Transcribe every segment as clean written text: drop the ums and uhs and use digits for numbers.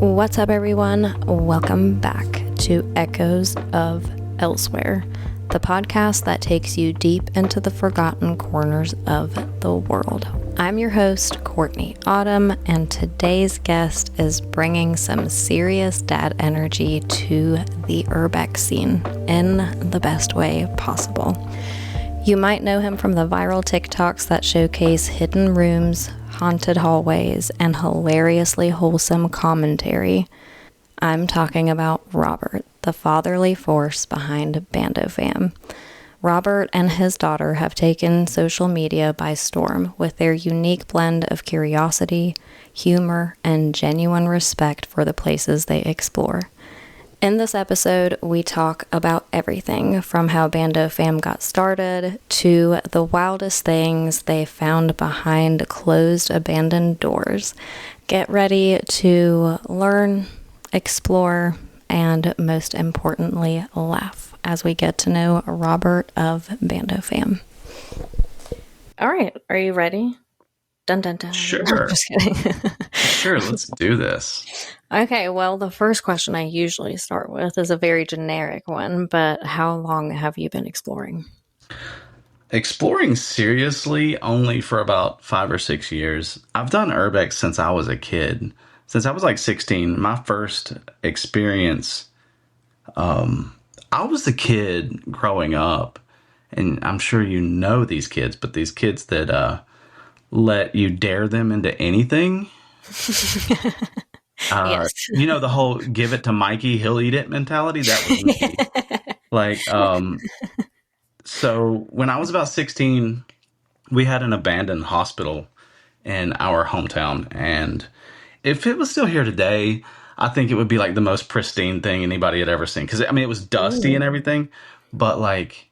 What's up, everyone? Welcome back to Echoes of Elsewhere, the podcast that takes you deep into the forgotten corners of the world. I'm your host, Courtney Autumn, and today's guest is bringing some serious dad energy to the urbex scene in the best way possible. You might know him from the viral TikToks that showcase hidden rooms, haunted hallways, and hilariously wholesome commentary. I'm talking about Robert, the fatherly force behind BandoFam. Robert and his daughter have taken social media by storm with their unique blend of curiosity, humor, and genuine respect for the places they explore. In this episode, we talk about everything from how BandoFam got started to the wildest things they found behind closed, abandoned doors. Get ready to learn, explore, and most importantly, laugh as we get to know Robert of BandoFam. All right, are you ready? Dun, dun, dun. Sure. I'm just kidding. Sure, let's do this. Okay, well, the first question I usually start with is a very generic one, but how long have you been exploring? Exploring seriously only for about 5 or 6 years. I've done urbex since I was a kid. Since I was like 16, my first experience, I was the kid growing up, and I'm sure you know these kids, but these kids that let you dare them into anything. Yes. You know, the whole give it to Mikey, he'll eat it mentality. That was me. Like, so when I was about 16, we had an abandoned hospital in our hometown. And if it was still here today, I think it would be like the most pristine thing anybody had ever seen. Cause I mean, it was dusty and everything, but like,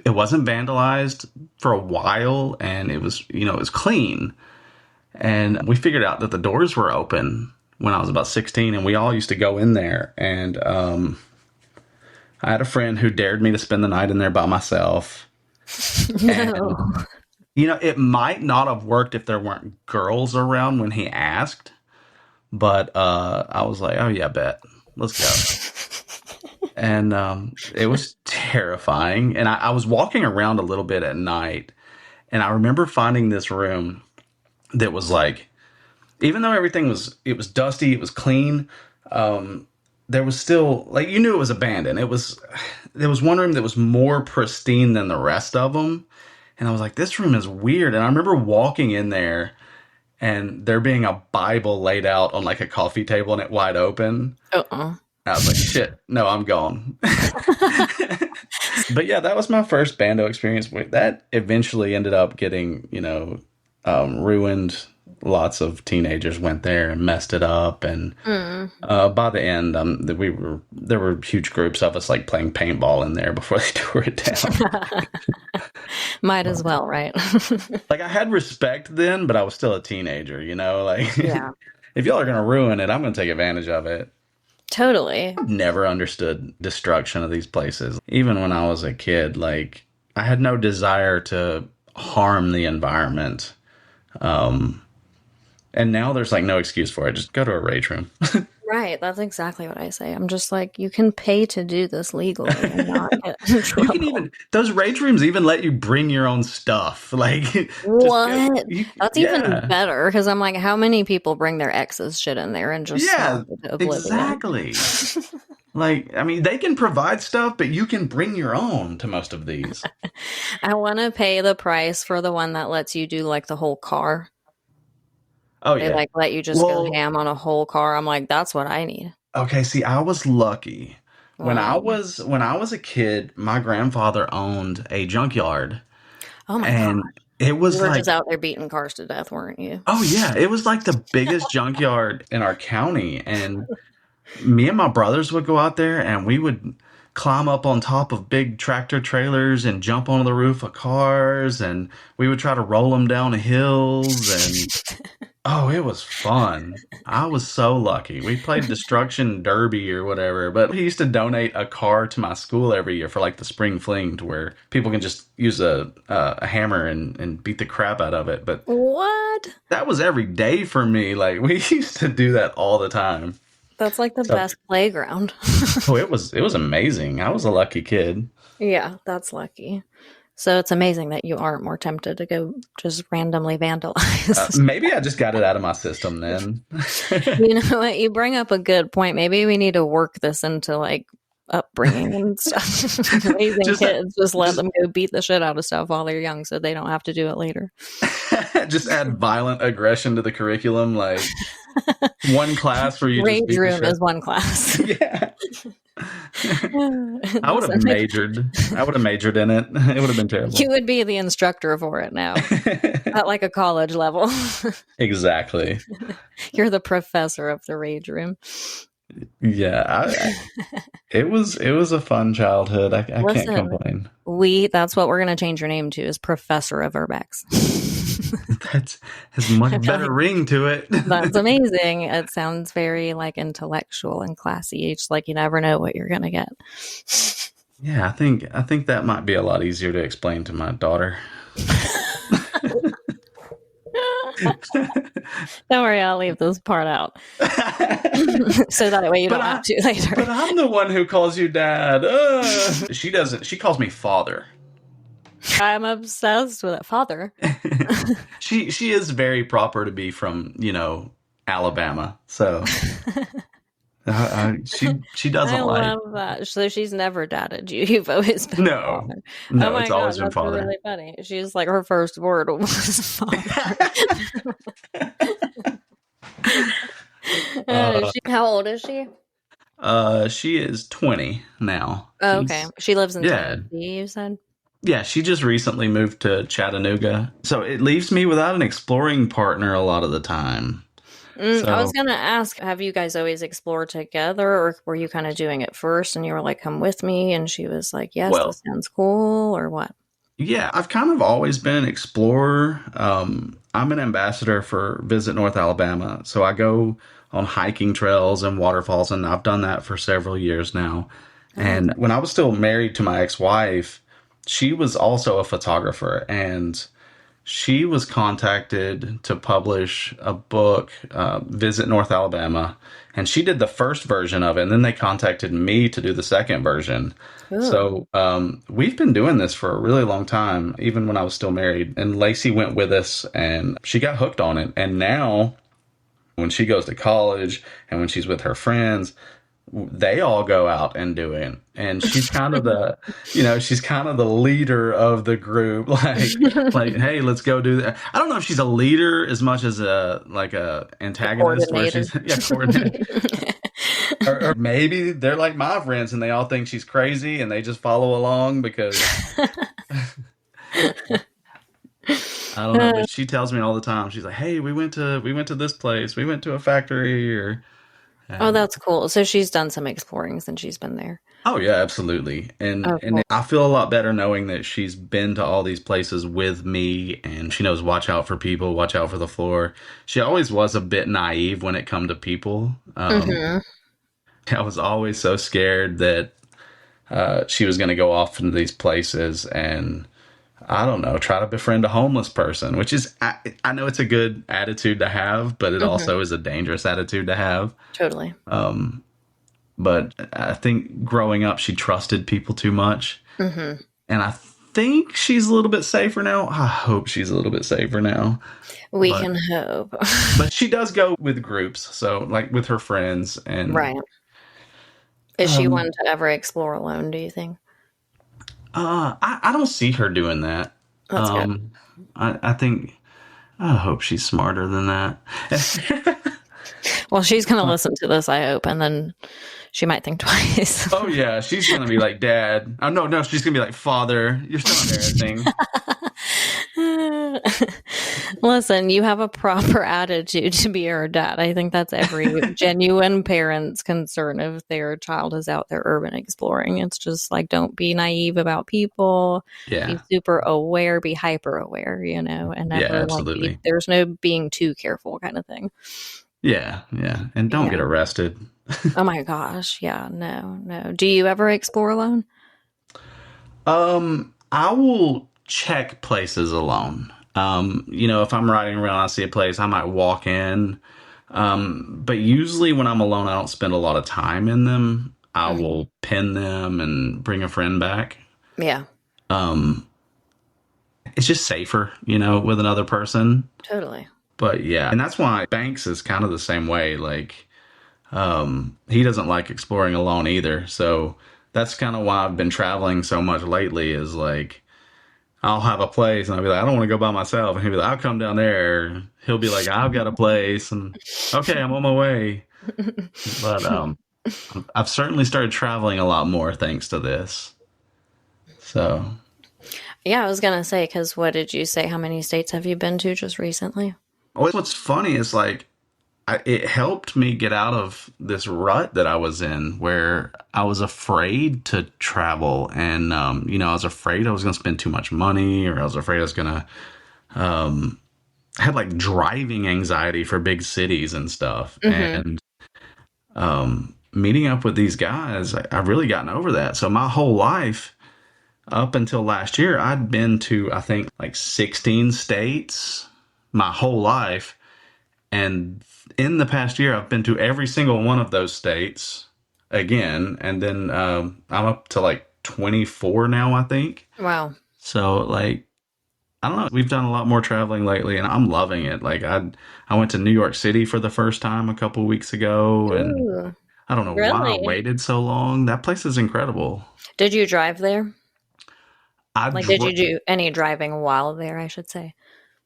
it wasn't vandalized for a while, and it was, you know, it was clean. And we figured out that the doors were open when I was about 16, and we all used to go in there. And I had a friend who dared me to spend the night in there by myself. No. And, you know, it might not have worked if there weren't girls around when he asked, but I was like, oh yeah, bet. Let's go. And it was terrifying. And I was walking around a little bit at night, and I remember finding this room that was like, even though everything was dusty, it was clean, there was still, like, you knew it was abandoned. There was one room that was more pristine than the rest of them. And I was like, this room is weird. And I remember walking in there and there being a Bible laid out on like a coffee table and it wide open. I was like, shit, no, I'm gone. But yeah, that was my first bando experience. That eventually ended up getting, you know, ruined. Lots of teenagers went there and messed it up. And by the end, there were huge groups of us like playing paintball in there before they tore it down. Might as well, right? Like, I had respect then, but I was still a teenager, you know? Like, Yeah. If y'all are going to ruin it, I'm going to take advantage of it. Totally. I've never understood destruction of these places. Even when I was a kid, like, I had no desire to harm the environment. And now there's like no excuse for it. Just go to a rage room. Right. That's exactly what I say. I'm just like, you can pay to do this legally and not get in trouble. You can even, those rage rooms even let you bring your own stuff. Like, what? That's even better, because I'm like, how many people bring their ex's shit in there and just exactly. Like, I mean, they can provide stuff, but you can bring your own to most of these. I want to pay the price for the one that lets you do like the whole car. Oh, yeah. They like let you just go ham on a whole car. I'm like, that's what I need. Okay, see, I was lucky. When I was a kid, my grandfather owned a junkyard. Oh my God. It was you were like, just out there beating cars to death, weren't you? Oh yeah, it was like the biggest junkyard in our county, and me and my brothers would go out there and we would climb up on top of big tractor trailers and jump onto the roof of cars, and we would try to roll them down hills. And Oh, it was fun. I was so lucky. We played Destruction Derby or whatever, but he used to donate a car to my school every year for like the spring fling to where people can just use a hammer and beat the crap out of it. But What? that was every day for me. Like we used to do that all the time. That's like the So, best playground. oh, it was amazing. I was a lucky kid. Yeah, that's lucky. So it's amazing that you aren't more tempted to go just randomly vandalize. Maybe I just got it out of my system then. You know what? You bring up a good point. Maybe we need to work this into like upbringing and stuff. Raising just, kids, just let just them go beat the shit out of stuff while they're young so they don't have to do it later. just add violent aggression to the curriculum, like one class where you just Rage beat the room shit. is one class. Yeah. I would have majored. I would have majored in it. It would have been terrible. You would be the instructor for it now at like a college level. Exactly. You're the professor of the rage room. Yeah, it was a fun childhood. I can't Listen, complain. That's what we're going to change your name to is Professor of Urbex. That has a much better ring to it. That's amazing. It sounds very like intellectual and classy. It's like you never know what you're going to get. Yeah, I think that might be a lot easier to explain to my daughter. Don't worry, I'll leave this part out. So that way you don't have to later. But I'm the one who calls you dad. She doesn't. She calls me father. I'm obsessed with it. Father. She is very proper to be from, Alabama. So she doesn't I like. love that. So she's never dadded you. You've always been No. father. No, Oh my it's God, always been that's father. really funny. She's like her first word was father. How old is she? She is 20 now. Oh, okay. She lives in Yeah. Tennessee, you said? Yeah, she just recently moved to Chattanooga. So it leaves me without an exploring partner a lot of the time. I was going to ask, have you guys always explored together, or were you kind of doing it first and you were like, come with me? And she was like, yes, this sounds cool, or what? Yeah, I've kind of always been an explorer. I'm an ambassador for Visit North Alabama. So I go on hiking trails and waterfalls, and I've done that for several years now. And when I was still married to my ex-wife, she was also a photographer, and she was contacted to publish a book, Visit North Alabama, and she did the first version of it, and then they contacted me to do the second version. Ooh. So we've been doing this for a really long time, even when I was still married, and Lacey went with us, and she got hooked on it, and now when she goes to college and when she's with her friends, they all go out and do it. And she's kind of she's kind of the leader of the group. Like, hey, let's go do that. I don't know if she's a leader as much as a antagonist. Where she's coordinator. or maybe they're like my friends and they all think she's crazy and they just follow along because I don't know, but she tells me all the time. She's like, "Hey, we went to this place. We went to a factory." Oh, that's cool. So she's done some exploring since she's been there. Oh yeah, absolutely. And cool. And I feel a lot better knowing that she's been to all these places with me, and she knows watch out for people, watch out for the floor. She always was a bit naive when it come to people. I was always so scared that she was going to go off into these places and, I don't know, try to befriend a homeless person, which is, I know it's a good attitude to have, but it also is a dangerous attitude to have. Totally. But I think growing up, she trusted people too much. And I think she's a little bit safer now. I hope she's a little bit safer now. We can hope. But she does go with groups, so like with her friends. And right. Is she one to ever explore alone, do you think? I don't see her doing that. That's good. I hope she's smarter than that. Well, she's going to listen to this, I hope, and then she might think twice. Oh, yeah. She's going to be like, Dad. Oh, no, she's going to be like, Father, you're still embarrassing. Listen, you have a proper attitude to be her dad. I think that's every genuine parent's concern if their child is out there urban exploring. It's just like, don't be naive about people. Yeah. Be super aware, be hyper aware, you know, and Yeah, never absolutely. there's no being too careful kind of thing. Yeah, yeah. And don't get arrested. Oh my gosh. Yeah, no. Do you ever explore alone? I will check places alone. If I'm riding around, I see a place, I might walk in. But usually when I'm alone, I don't spend a lot of time in them. I will pin them and bring a friend back. Yeah. It's just safer, with another person. Totally. But yeah, and that's why Banks is kind of the same way. Like, he doesn't like exploring alone either. So that's kind of why I've been traveling so much lately is like, I'll have a place and I'll be like, I don't want to go by myself. And he'll be like, I'll come down there. He'll be like, I've got a place. And okay, I'm on my way. But I've certainly started traveling a lot more thanks to this. So. Yeah, I was going to say, because what did you say? How many states have you been to just recently? What's funny is like, it helped me get out of this rut that I was in where I was afraid to travel. And, I was afraid I was going to spend too much money, or I was afraid I was going to, I had like driving anxiety for big cities and stuff. And, meeting up with these guys, I've really gotten over that. So my whole life up until last year, I'd been to, I think, like 16 states my whole life. And in the past year, I've been to every single one of those states again. And then I'm up to like 24 now, I think. Wow. So like, I don't know. We've done a lot more traveling lately and I'm loving it. Like I went to New York City for the first time a couple of weeks ago. And Ooh, I don't know really? why I waited so long. That place is incredible. Did you drive there? Did you do any driving while there, I should say?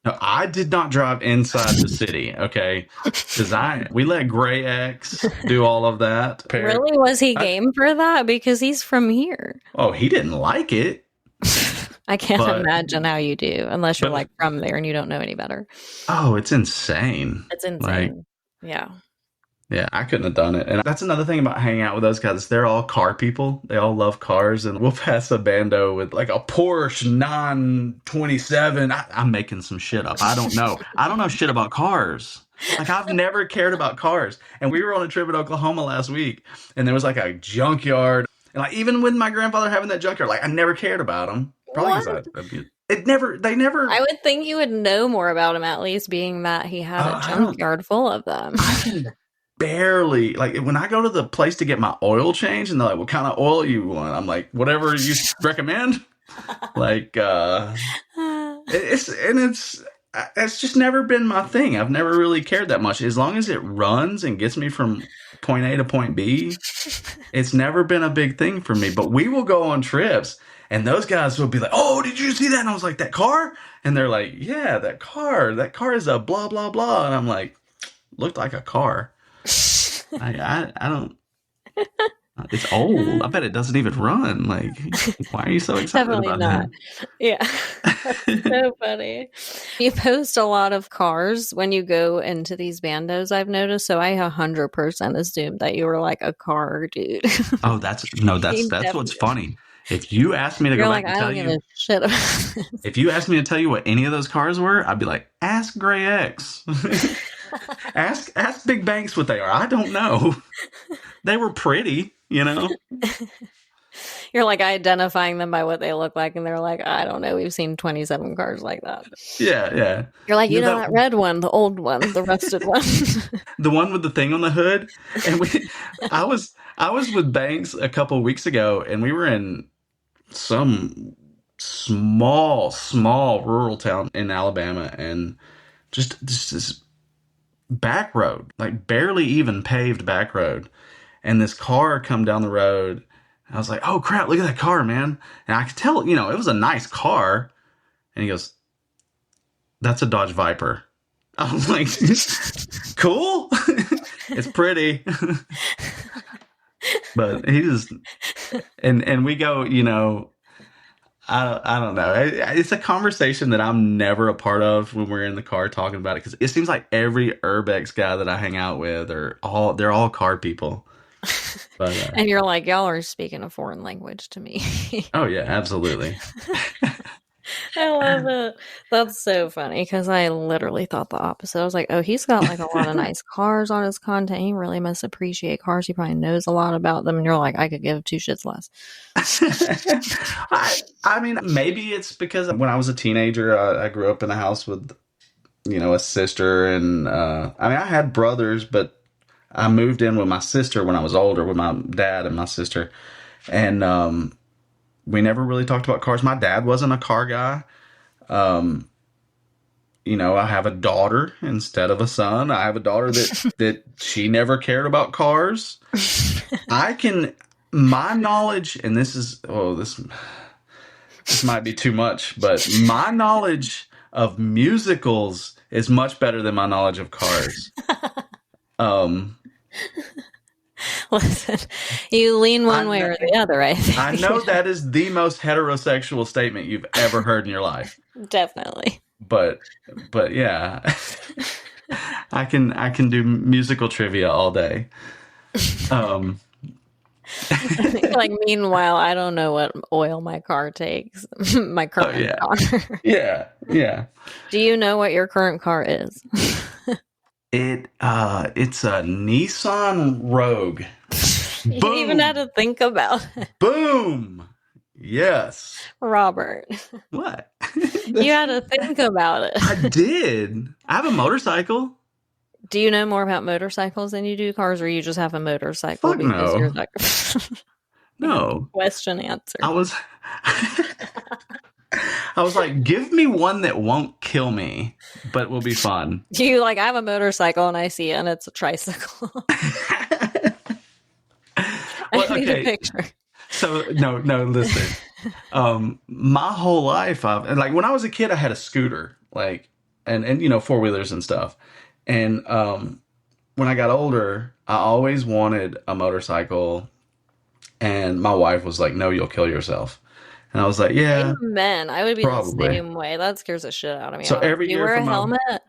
No, I did not drive inside the city, okay? Because we let Gray X do all of that. Really? Was he game for that? Because he's from here. Oh, he didn't like it. I can't imagine how you do, unless you're like from there and you don't know any better. Oh, it's insane. It's insane. Yeah. Yeah, I couldn't have done it. And that's another thing about hanging out with those guys. They're all car people. They all love cars. And we'll pass a bando with like a Porsche 927. I'm making some shit up. I don't know. I don't know shit about cars. Like, I've never cared about cars. And we were on a trip in Oklahoma last week. And there was like a junkyard. And like, even with my grandfather having that junkyard, like, I never cared about them. Probably because they never. I would think you would know more about him, at least, being that he had a junkyard full of them. Barely. Like, when I go to the place to get my oil changed and they're like, what kind of oil you want? I'm like, whatever you recommend. Like, it's just never been my thing. I've never really cared that much. As long as it runs and gets me from point A to point B, it's never been a big thing for me. But we will go on trips and those guys will be like, oh, did you see that? And I was like, that car? And they're like, yeah, that car is a blah, blah, blah. And I'm like, looked like a car. I don't. It's old. I bet it doesn't even run. Like, why are you so excited Definitely about not. that? Yeah. That's so funny. You post a lot of cars when you go into these bandos, I've noticed. So I 100% assumed that you were like a car dude. Oh, that's what's funny. If you asked me to go back and tell you, shit about if you asked me to tell you what any of those cars were, I'd be like, ask Gray X. ask Big Banks what they are. I don't know. They were pretty, You're like identifying them by what they look like, and they're like, I don't know, we've seen 27 cars like that. Yeah. You're like, you know that red one, the old one, the rusted one. The one with the thing on the hood. And I was with Banks a couple of weeks ago, and we were in some small rural town in Alabama, and just this back road, like barely even paved back road. And this car come down the road. I was like, oh crap, look at that car, man. And I could tell, it was a nice car. And he goes, that's a Dodge Viper. I was like, cool. It's pretty. But he just, and we go, I don't know. It's a conversation that I'm never a part of when we're in the car talking about it, because it seems like every urbex guy that I hang out with they're all car people. But And you're like, y'all are speaking a foreign language to me. oh yeah, absolutely. I love it. That's so funny because I literally thought the opposite. I was like, oh, he's got like a lot of nice cars on his content. He really must appreciate cars. He probably knows a lot about them. And you're like, I could give two shits less. I mean, maybe it's because when I was a teenager, I grew up in a house with, a sister, and I mean, I had brothers, but I moved in with my sister when I was older, with my dad and my sister, and we never really talked about cars. My dad wasn't a car guy. I have a daughter instead of a son. I have a daughter that she never cared about cars. My knowledge, and this might be too much, but my knowledge of musicals is much better than my knowledge of cars. Listen, you lean one way or the other, I think. I know that is the most heterosexual statement you've ever heard in your life. Definitely. But yeah, I can do musical trivia all day. Like, meanwhile, I don't know what oil my car takes. My current car. Yeah. Do you know what your current car is? It's a Nissan Rogue. You didn't even have to think about it. Boom. Yes. Robert. What? You had to think about it. I did. I have a motorcycle. Do you know more about motorcycles than you do cars, or you just have a motorcycle? Fuck no. You're like, no. Question answer. I was like, give me one that won't kill me, but will be fun. You like, I have a motorcycle and I see it and it's a tricycle. Well, I need a picture. So no, listen. My whole life, like when I was a kid, I had a scooter, like, and four-wheelers and stuff. And when I got older, I always wanted a motorcycle, and my wife was like, "No, you'll kill yourself." And I was like, "Yeah, amen." I would be probably the same way. That scares the shit out of me. So every year, you wear a helmet?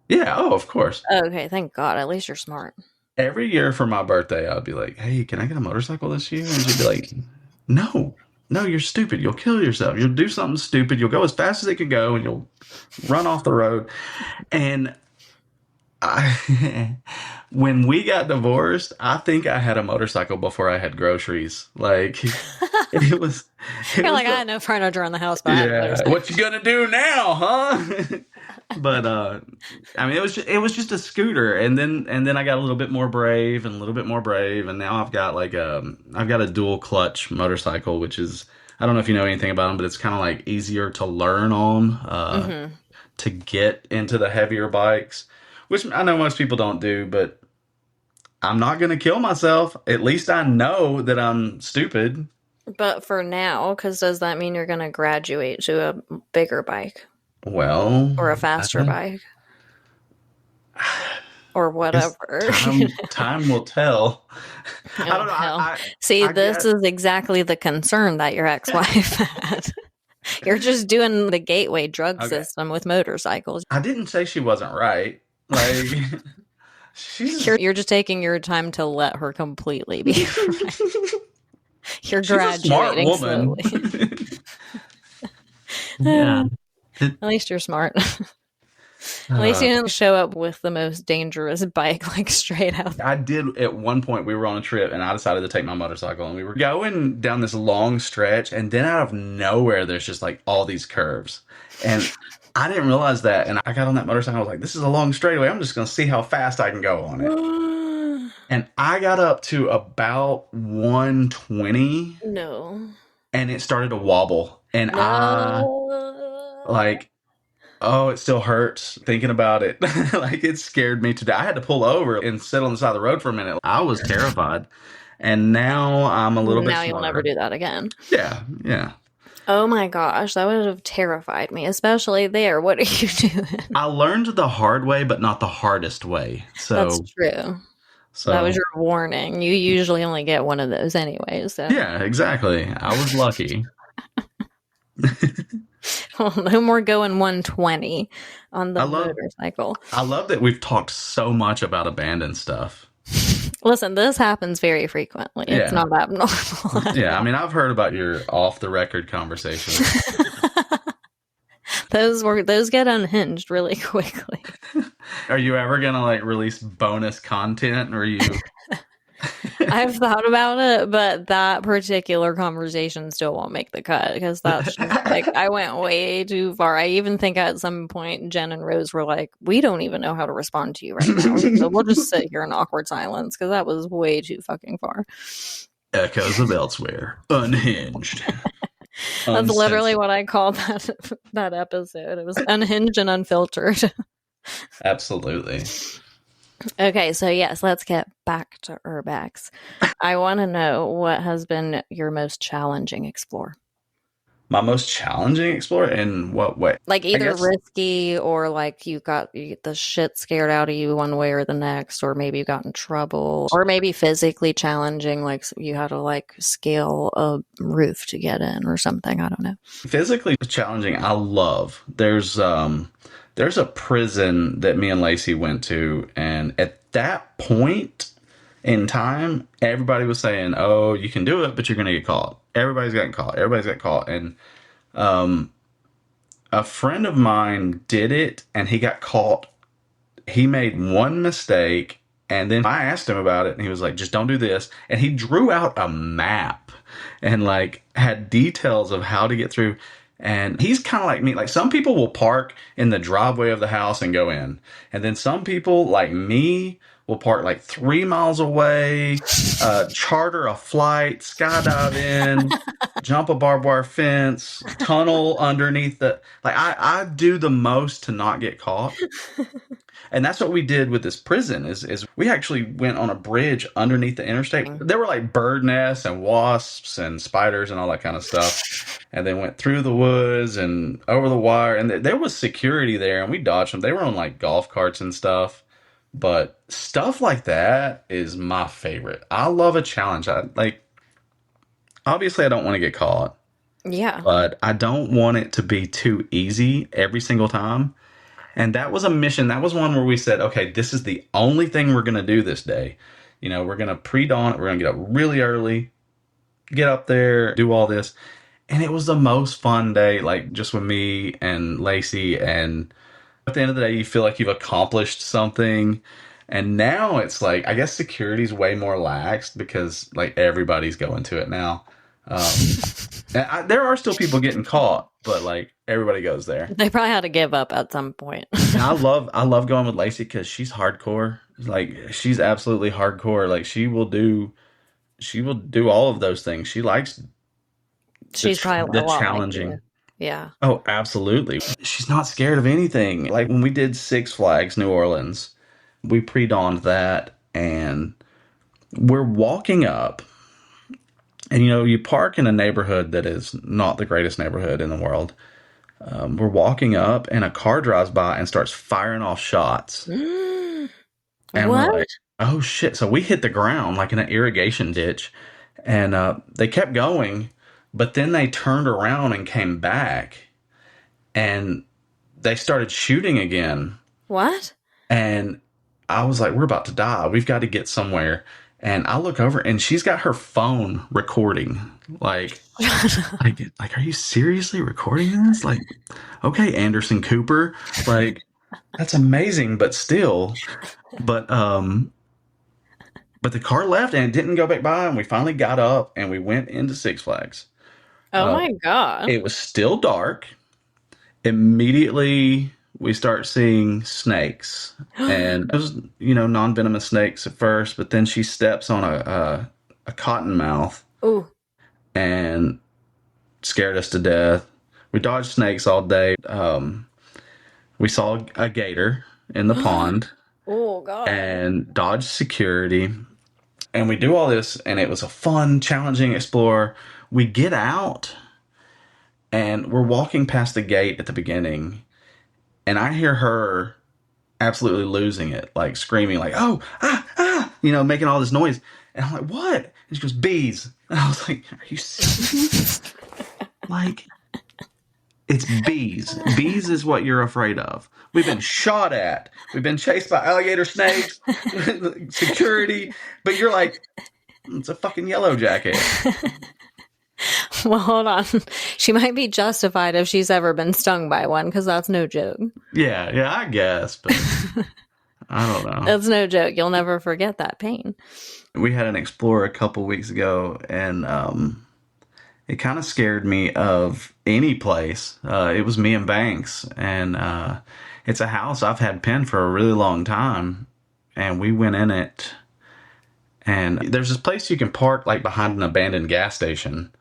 Yeah. Oh, of course. Okay, thank God. At least you're smart. Every year for my birthday, I'd be like, "Hey, can I get a motorcycle this year?" And she'd be like, "No, you're stupid. You'll kill yourself. You'll do something stupid. You'll go as fast as it can go, and you'll run off the road." And when we got divorced, I think I had a motorcycle before I had groceries. Like, it was. You're like, I had no furniture in the house, but yeah. What you gonna do now, huh? But I mean, it was just a scooter, and then I got a little bit more brave, and now I've got a dual clutch motorcycle, which is, I don't know if you know anything about them, but it's kind of like easier to learn on to get into the heavier bikes, which I know most people don't do, but I'm not going to kill myself. At least I know that I'm stupid. But for now, because does that mean you're going to graduate to a bigger bike? Well, or a faster bike, or whatever. Time will tell. I don't know. See, this is exactly the concern that your ex-wife had. You're just doing the gateway drug system with motorcycles. I didn't say she wasn't right. Like, you're just taking your time to let her completely be right. You're She's graduating a smart woman. slowly. Yeah. At least you're smart. At least you didn't show up with the most dangerous bike, like straight out. I did at one point. We were on a trip, and I decided to take my motorcycle, and we were going down this long stretch, and then out of nowhere, there's just like all these curves, and I didn't realize that. And I got on that motorcycle. I was like, "This is a long straightaway. I'm just going to see how fast I can go on it." And I got up to about 120. No. And it started to wobble, and it still hurts thinking about it. Like, it scared me to death. I had to pull over and sit on the side of the road for a minute. I was terrified. And now I'm a little bit smarter. Now you'll never do that again. Yeah. Oh my gosh, that would have terrified me, especially there. What are you doing? I learned the hard way, but not the hardest way. So that's true. So that was your warning. You usually only get one of those anyway. So yeah, exactly. I was lucky. Well, no more going 120 on the I love motorcycle. I love that we've talked so much about abandoned stuff. Listen, this happens very frequently. It's Yeah. not abnormal at Yeah, I all. mean, I've heard about your off the record conversations. Those get unhinged really quickly. Are you ever gonna like release bonus content, or are you? I've thought about it, but that particular conversation still won't make the cut because that's just, like, I went way too far. I even think at some point Jen and Rose were like, "We don't even know how to respond to you right now, so we'll just sit here in awkward silence," because that was way too fucking far. Echoes of Elsewhere, unhinged. That's literally what I called that episode. It was unhinged and unfiltered. Absolutely. Okay, so yes, let's get back to Urbex. I want to know what has been your most challenging explore. My most challenging explore in what way? Like either risky or like you got the shit scared out of you one way or the next, or maybe you got in trouble, or maybe physically challenging, like you had to like scale a roof to get in or something. I don't know. Physically challenging, I love. There's a prison that me and Lacey went to, and at that point in time, everybody was saying, "Oh, you can do it, but you're going to get caught." Everybody's gotten caught. Everybody's got caught. And a friend of mine did it, and he got caught. He made one mistake, and then I asked him about it, and he was like, "Just don't do this." And he drew out a map and like had details of how to get through. And he's kind of like me. Like some people will park in the driveway of the house and go in. And then some people like me will park like 3 miles away, charter a flight, skydive in, jump a barbed wire fence, tunnel underneath the... Like I do the most to not get caught. And that's what we did with this prison is we actually went on a bridge underneath the interstate. There were like bird nests and wasps and spiders and all that kind of stuff. And then went through the woods and over the wire. And there was security there, and we dodged them. They were on like golf carts and stuff. But stuff like that is my favorite. I love a challenge. Obviously I don't want to get caught. Yeah. But I don't want it to be too easy every single time. And that was a mission. That was one where we said, okay, this is the only thing we're going to do this day. You know, we're going to pre-dawn it. We're going to get up really early, get up there, do all this. And it was the most fun day, like just with me and Lacey. And at the end of the day, you feel like you've accomplished something. And now it's like, I guess security's way more laxed because like everybody's going to it now. And there are still people getting caught, but like everybody goes there. They probably had to give up at some point. And I love going with Lacey because she's hardcore. Like she's absolutely hardcore. Like she will do all of those things. She likes she's probably the challenging. Like yeah. Oh, absolutely. She's not scared of anything. Like when we did Six Flags New Orleans, we pre-dawned that, and we're walking up. And, you know, you park in a neighborhood that is not the greatest neighborhood in the world. We're walking up, and a car drives by and starts firing off shots. And what? We're like, oh, shit. So we hit the ground like in an irrigation ditch. And they kept going, but then they turned around and came back. And they started shooting again. What? And I was like, we're about to die. We've got to get somewhere. And I look over, and she's got her phone recording. Like, are you seriously recording this? Like, okay, Anderson Cooper. Like, that's amazing, but still. But the car left, and it didn't go back by, and we finally got up, and we went into Six Flags. Oh, my God. It was still dark. Immediately, we start seeing snakes, and it was, you know, non-venomous snakes at first, but then she steps on a cottonmouth. Ooh. And scared us to death. We dodged snakes all day. We saw a gator in the pond. Oh, God. And dodged security. And we do all this, and it was a fun, challenging explore. We get out, and we're walking past the gate at the beginning, and I hear her absolutely losing it, like screaming, like, oh, you know, making all this noise. And I'm like, what? And she goes, bees. And I was like, are you serious? Like, It's bees. Bees is what you're afraid of. We've been shot at. We've been chased by alligator snakes, security. But you're like, it's a fucking yellow jacket. Well, hold on. She might be justified if she's ever been stung by one, because that's no joke. Yeah, I guess. But I don't know. That's no joke. You'll never forget that pain. We had an Explorer a couple weeks ago, and it kind of scared me of any place. It was me and Banks, and it's a house I've had pinned for a really long time, and we went in it, and there's this place you can park like behind an abandoned gas station,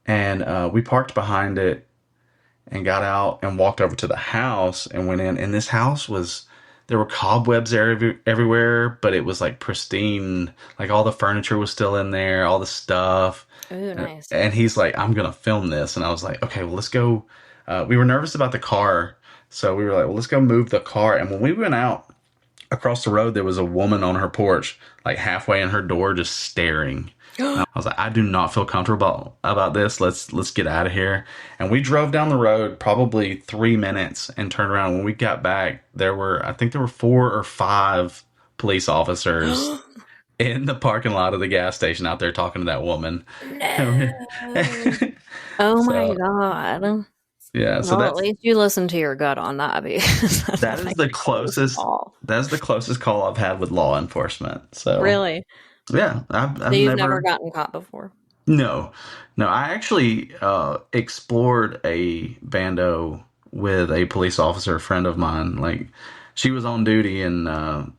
and we parked behind it and got out and walked over to the house and went in, and this house was, there were cobwebs everywhere, but it was like pristine, like all the furniture was still in there, all the stuff. Ooh, nice. And he's like, I'm going to film this. And I was like, okay, well, let's go. We were nervous about the car. So we were like, well, let's go move the car. And when we went out across the road, there was a woman on her porch, like halfway in her door, just staring. I was like, I do not feel comfortable about this. Let's get out of here. And we drove down the road probably 3 minutes and turned around. When we got back, I think there were 4 or 5 police officers in the parking lot of the gas station out there talking to that woman. No. Oh my God. Yeah, so well, at least you listen to your gut on that, because that is the closest. That's the closest call I've had with law enforcement. So really, yeah, I've you've never gotten caught before. No. I actually explored a bando with a police officer, a friend of mine. Like, she was on duty, and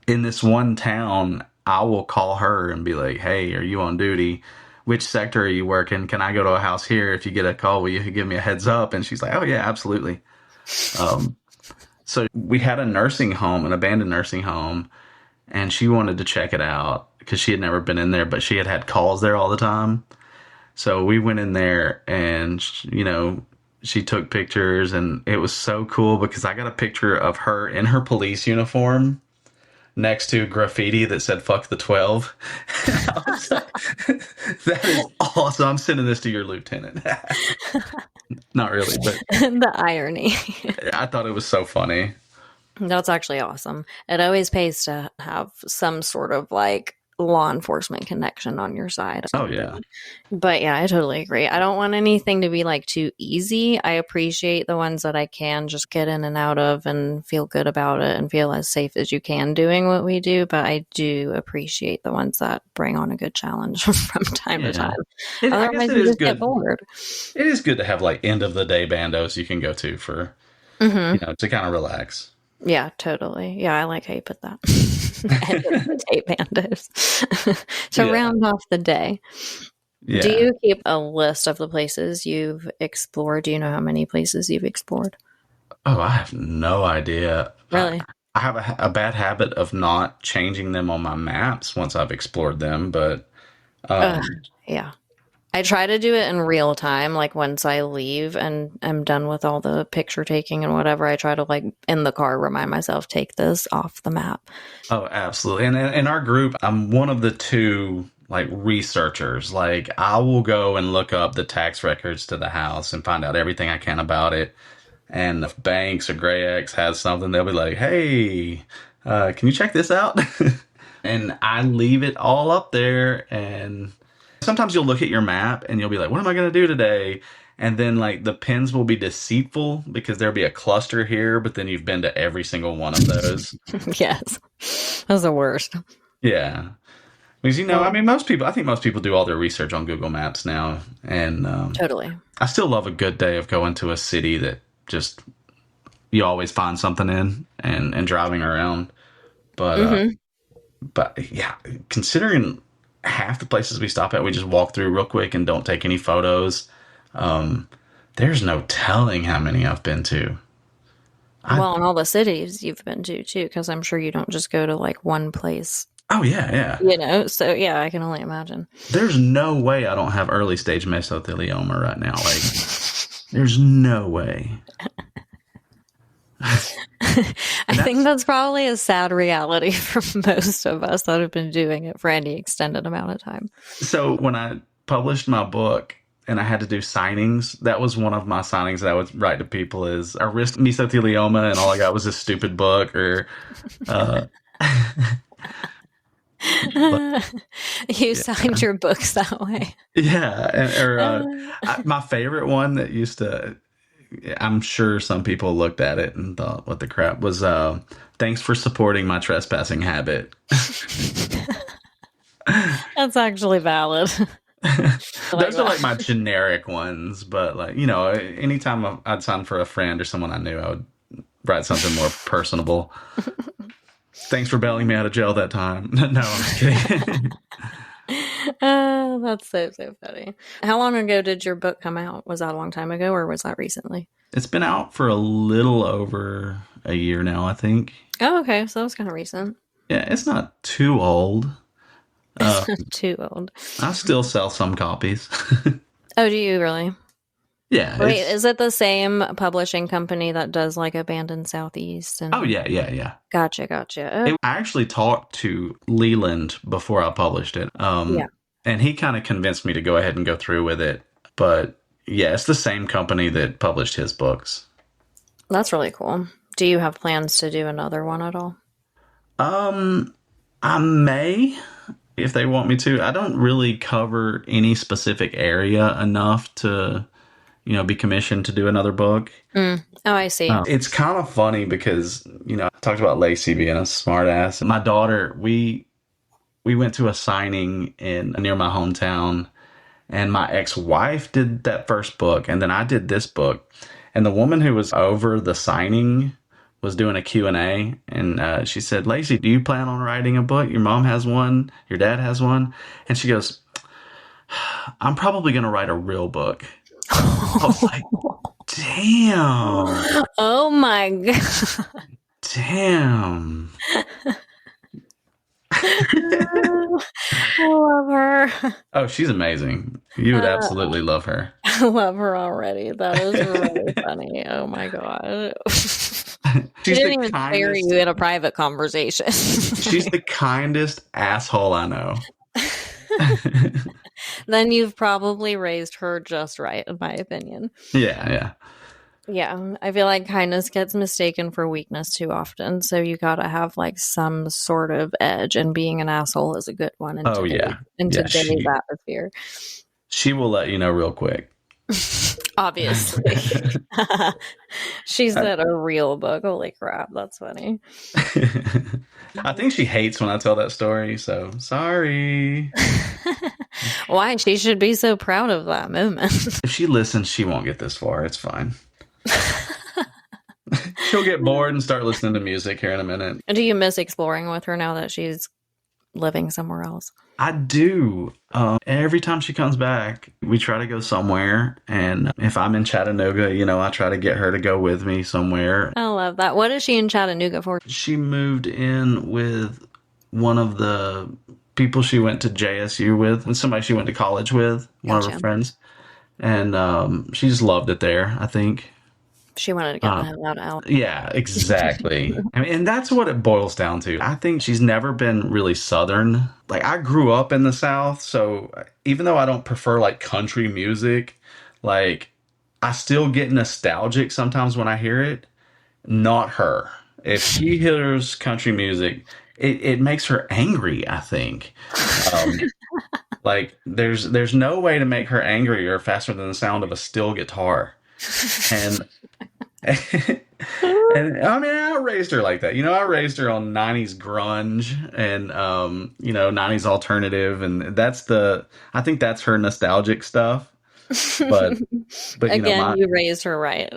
in this one town, I will call her and be like, "Hey, are you on duty? Which sector are you working? Can I go to a house here? If you get a call, will you give me a heads up?" And she's like, "Oh yeah, absolutely." So we had a nursing home, an abandoned nursing home, and she wanted to check it out because she had never been in there, but she had calls there all the time. So we went in there, and she took pictures, and it was so cool because I got a picture of her in her police uniform next to graffiti that said "fuck the 12." I was like, that is awesome. I'm sending this to your lieutenant. Not really, but the irony. I thought it was so funny. That's actually awesome. It always pays to have some sort of like law enforcement connection on your side. Oh yeah. But yeah, I totally agree. I don't want anything to be like too easy. I appreciate the ones that I can just get in and out of and feel good about it and feel as safe as you can doing what we do. But I do appreciate the ones that bring on a good challenge from time to time. Otherwise, you just get bored. It is good to have like end of the day bandos you can go to for, to kind of relax. Yeah, totally. Yeah, I like how you put that. End of the day bandos. To round off the day. Yeah. Do you keep a list of the places you've explored? Do you know how many places you've explored? Oh, I have no idea. Really? I have a bad habit of not changing them on my maps once I've explored them, but yeah. I try to do it in real time, like once I leave and I'm done with all the picture taking and whatever. I try to, like, in the car, remind myself, take this off the map. Oh, absolutely. And in our group, I'm one of the 2 like researchers. Like, I will go and look up the tax records to the house and find out everything I can about it. And if Banks or Gray X has something, they'll be like, "Hey, can you check this out?" And I leave it all up there. And sometimes you'll look at your map and you'll be like, "What am I going to do today?" And then, like, the pins will be deceitful because there'll be a cluster here, but then you've been to every single one of those. Yes. That's the worst. Yeah. Because, I mean, I think most people do all their research on Google Maps now. And totally. I still love a good day of going to a city that just you always find something in and driving around. But, but yeah, considering half the places we stop at, we just walk through real quick and don't take any photos. There's no telling how many I've been to. Well, and all the cities you've been to too, because I'm sure you don't just go to like one place. Oh yeah. So yeah, I can only imagine. There's no way I don't have early stage mesothelioma right now. Like, there's no way. I think that's probably a sad reality for most of us that have been doing it for any extended amount of time. So when I published my book and I had to do signings, that was one of my signings that I would write to people is I risked mesothelioma and all I got was this stupid book or You signed your books that way. Yeah. My favorite one that used to, I'm sure some people looked at it and thought, what the crap, was thanks for supporting my trespassing habit. That's actually valid. Those are like my generic ones, but like, anytime I'd sign for a friend or someone I knew, I would write something more personable. Thanks for bailing me out of jail that time. No, I'm kidding. That's so funny. How long ago did your book come out? Was that a long time ago or was that recently? It's been out for a little over a year now, I think. Oh, okay. So that was kind of recent. Yeah, it's not too old. It's not too old. I still sell some copies. Oh, do you really? Yeah. Wait, is it the same publishing company that does like Abandoned Southeast? Oh, yeah. Gotcha. I actually talked to Leland before I published it. Yeah. And he kind of convinced me to go ahead and go through with it. But yeah, it's the same company that published his books. That's really cool. Do you have plans to do another one at all? I may, if they want me to. I don't really cover any specific area enough to, be commissioned to do another book. Oh, I see. It's kind of funny because, I talked about Lacey being a smart ass. My daughter, we went to a signing near my hometown, and my ex-wife did that first book, and then I did this book. And the woman who was over the signing was doing a Q&A, and she said, Lacey, do you plan on writing a book? Your mom has one. Your dad has one. And she goes, I'm probably going to write a real book. I was like, damn. Oh, my God. Damn. I love her. Oh, she's amazing. You would absolutely love her. I love her already. That is really funny. Oh my God. She didn't even spare you in a private conversation. She's the kindest asshole I know. Then you've probably raised her just right, in my opinion. Yeah. Yeah, I feel like kindness gets mistaken for weakness too often. So you got to have like some sort of edge, and being an asshole is a good one in today's atmosphere. She will let you know real quick. Obviously. She said a real book. Holy crap, that's funny. I think she hates when I tell that story, so sorry. Why? She should be so proud of that moment. If she listens, she won't get this far. It's fine. She'll get bored and start listening to music here in a minute. Do you miss exploring with her now that she's living somewhere else? I do. Every time she comes back, we try to go somewhere. And if I'm in Chattanooga, I try to get her to go with me somewhere. I love that. What is she in Chattanooga for? She moved in with one of the people she went to JSU with, and somebody she went to college with, one of her friends. And she just loved it there, I think. She wanted to get the hell out. Yeah, exactly. And that's what it boils down to. I think she's never been really Southern. Like, I grew up in the South, so even though I don't prefer, like, country music, like, I still get nostalgic sometimes when I hear it. Not her. If she hears country music, it makes her angry, I think. Like, there's no way to make her angrier faster than the sound of a steel guitar. And I mean, I raised her like that. I raised her on 90s grunge and 90s alternative, and I think that's her nostalgic stuff. But again, you raised her right.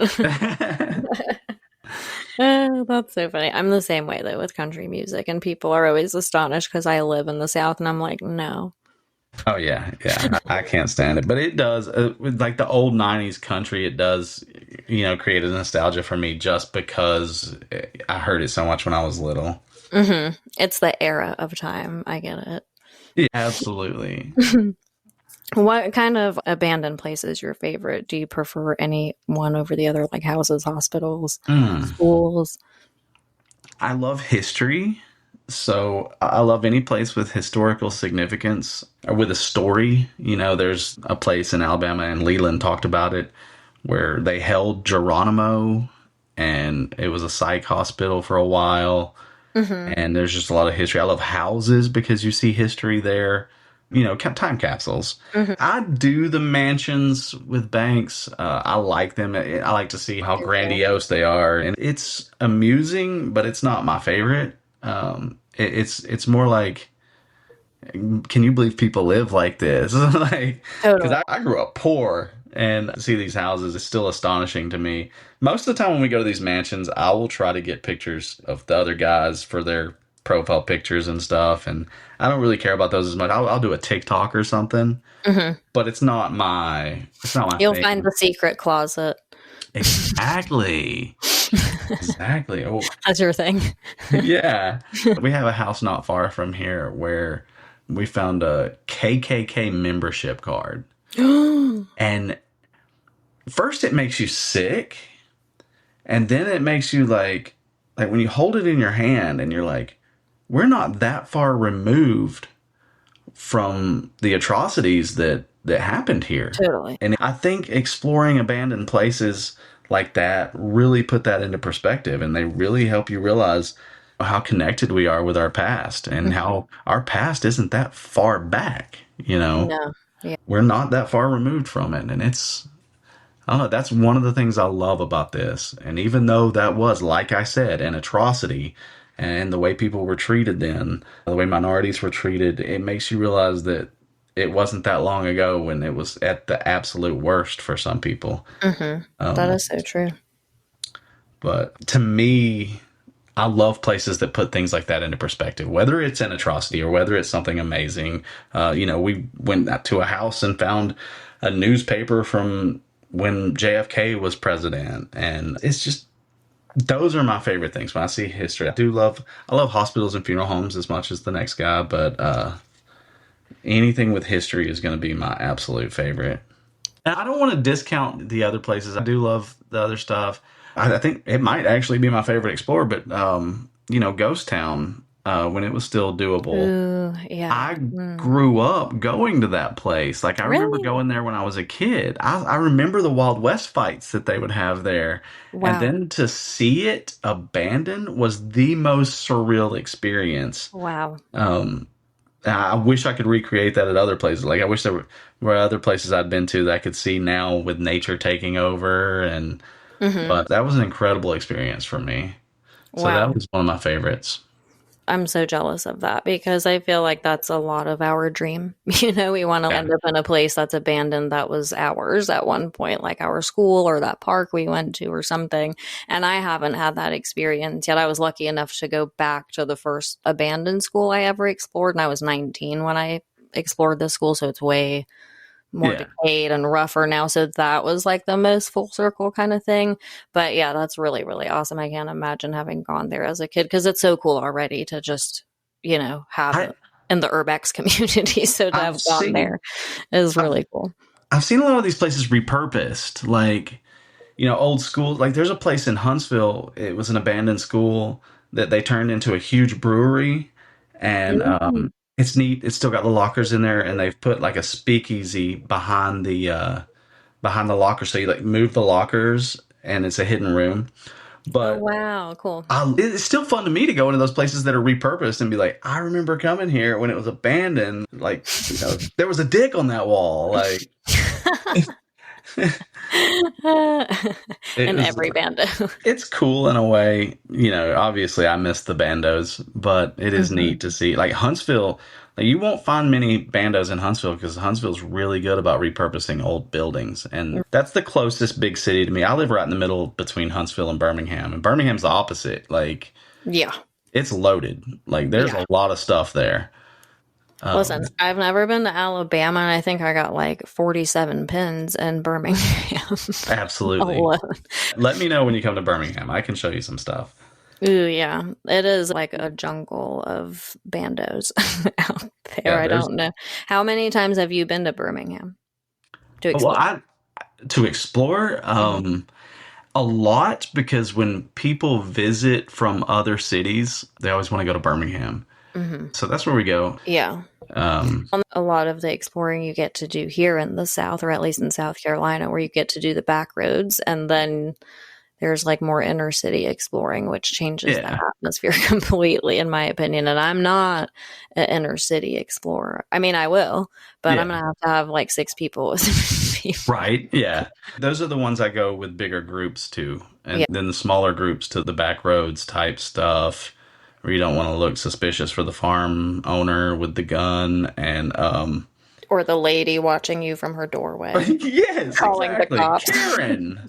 That's so funny. I'm the same way though with country music, and people are always astonished because I live in the South, and I'm like, no. Oh yeah, I can't stand it. But it does, like the old 90s country, it does, create a nostalgia for me just because I heard it so much when I was little. Mm-hmm. It's the era of time. I get it. Yeah, absolutely. What kind of abandoned place is your favorite? Do you prefer any one over the other, like houses, hospitals, schools? I love history. So I love any place with historical significance or with a story. There's a place in Alabama, and Leland talked about it, where they held Geronimo, and it was a psych hospital for a while. Mm-hmm. And there's just a lot of history. I love houses because you see history there. Time capsules. Mm-hmm. I do the mansions with banks. I like them. I like to see how grandiose they are, and it's amusing, but it's not my favorite. It's more like, can you believe people live like this? Like, because Totally. I grew up poor, and see these houses is still astonishing to me. Most of the time when we go to these mansions, I will try to get pictures of the other guys for their profile pictures and stuff, and I don't really care about those as much. I'll do a TikTok or something, Mm-hmm. but it's not my You'll find thing. the secret closet. Exactly. Exactly. Oh, That's your thing. yeah. We have a house not far from here where we found a KKK membership card. And first it makes you sick, and then it makes you like when you hold it in your hand and you're like, we're not that far removed from the atrocities that happened here. Totally. And I think exploring abandoned places like that really put that into perspective, and they really help you realize how connected we are with our past, and how our past isn't that far back. No. Yeah. We're not that far removed from it, and I don't know, that's one of the things I love about this. And even though that was, like I said, an atrocity, and the way people were treated then, the way minorities were treated, it makes you realize that it wasn't that long ago when it was at the absolute worst for some people. Mm-hmm. That is so true. But to me, I love places that put things like that into perspective, whether it's an atrocity or whether it's something amazing. We went to a house and found a newspaper from when JFK was president. And it's just, those are my favorite things when I see history. I love hospitals and funeral homes as much as the next guy, but anything with history is going to be my absolute favorite. And I don't want to discount the other places. I do love the other stuff. I think it might actually be my favorite Explorer, but Ghost Town, when it was still doable. Ooh, yeah. I grew up going to that place. Like, I remember Really? going there when I was a kid. I remember the Wild West fights that they would have there. And Wow. then to see it abandoned was the most surreal experience. Wow. I wish I could recreate that at other places. Like, I wish there were other places I'd been to that I could see now with nature taking over. Mm-hmm. But that was an incredible experience for me. So that Wow. was one of my favorites. I'm so jealous of that because I feel like that's a lot of our dream. We want to Yeah. end up in a place that's abandoned that was ours at one point, like our school or that park we went to or something. And I haven't had that experience yet. I was lucky enough to go back to the first abandoned school I ever explored, and I was 19 when I explored this school, so it's way more Yeah. decayed and rougher now. So that was like the most full circle kind of thing. But yeah, that's really, really awesome. I can't imagine having gone there as a kid because it's so cool already to just, have I, it in the Urbex community. So to I've have gone seen there is I've, really cool. I've seen a lot of these places repurposed, like, old schools. Like, there's a place in Huntsville. It was an abandoned school that they turned into a huge brewery, and Mm. it's neat. It's still got the lockers in there, and they've put like a speakeasy behind the locker, so you like move the lockers, and it's a hidden room. Oh, But wow. Cool. it's still fun to me to go into those places that are repurposed and be like, I remember coming here when it was abandoned. Like, there was a dick on that wall. Like, it In was. every bando. It's cool in a way. Obviously I miss the bandos, but it is Hmm. neat to see. Like, Huntsville, like, you won't find many bandos in Huntsville because Huntsville's really good about repurposing old buildings. And that's the closest big city to me. I live right in the middle between Huntsville and Birmingham. And Birmingham's the opposite. Like, Yeah. it's loaded. Like, there's Yeah. a lot of stuff there. Listen, I've never been to Alabama, and I think I got like 47 pins in Birmingham Absolutely. alone. Let me know when you come to Birmingham. I can show you some stuff. Ooh, yeah. It is like a jungle of bandos out there. Yeah, I there's. don't know. How many times have you been to Birmingham to Well, explore? to explore. Mhm. A lot, because when people visit from other cities, they always want to go to Birmingham. Mm-hmm. So that's where we go. Yeah. A lot of the exploring you get to do here in the South, or at least in South Carolina, where you get to do the back roads, and then there's like more inner city exploring, which changes the atmosphere completely, in my opinion. And I'm not an inner city explorer. I mean, I will, but I'm going to have like 6 people with me. Right. Yeah. Those are the ones I go with bigger groups to. And then the smaller groups to the back roads type stuff, where you don't want to look suspicious for the farm owner with the gun and or the lady watching you from her doorway. Yes, calling exactly. the cops. Karen.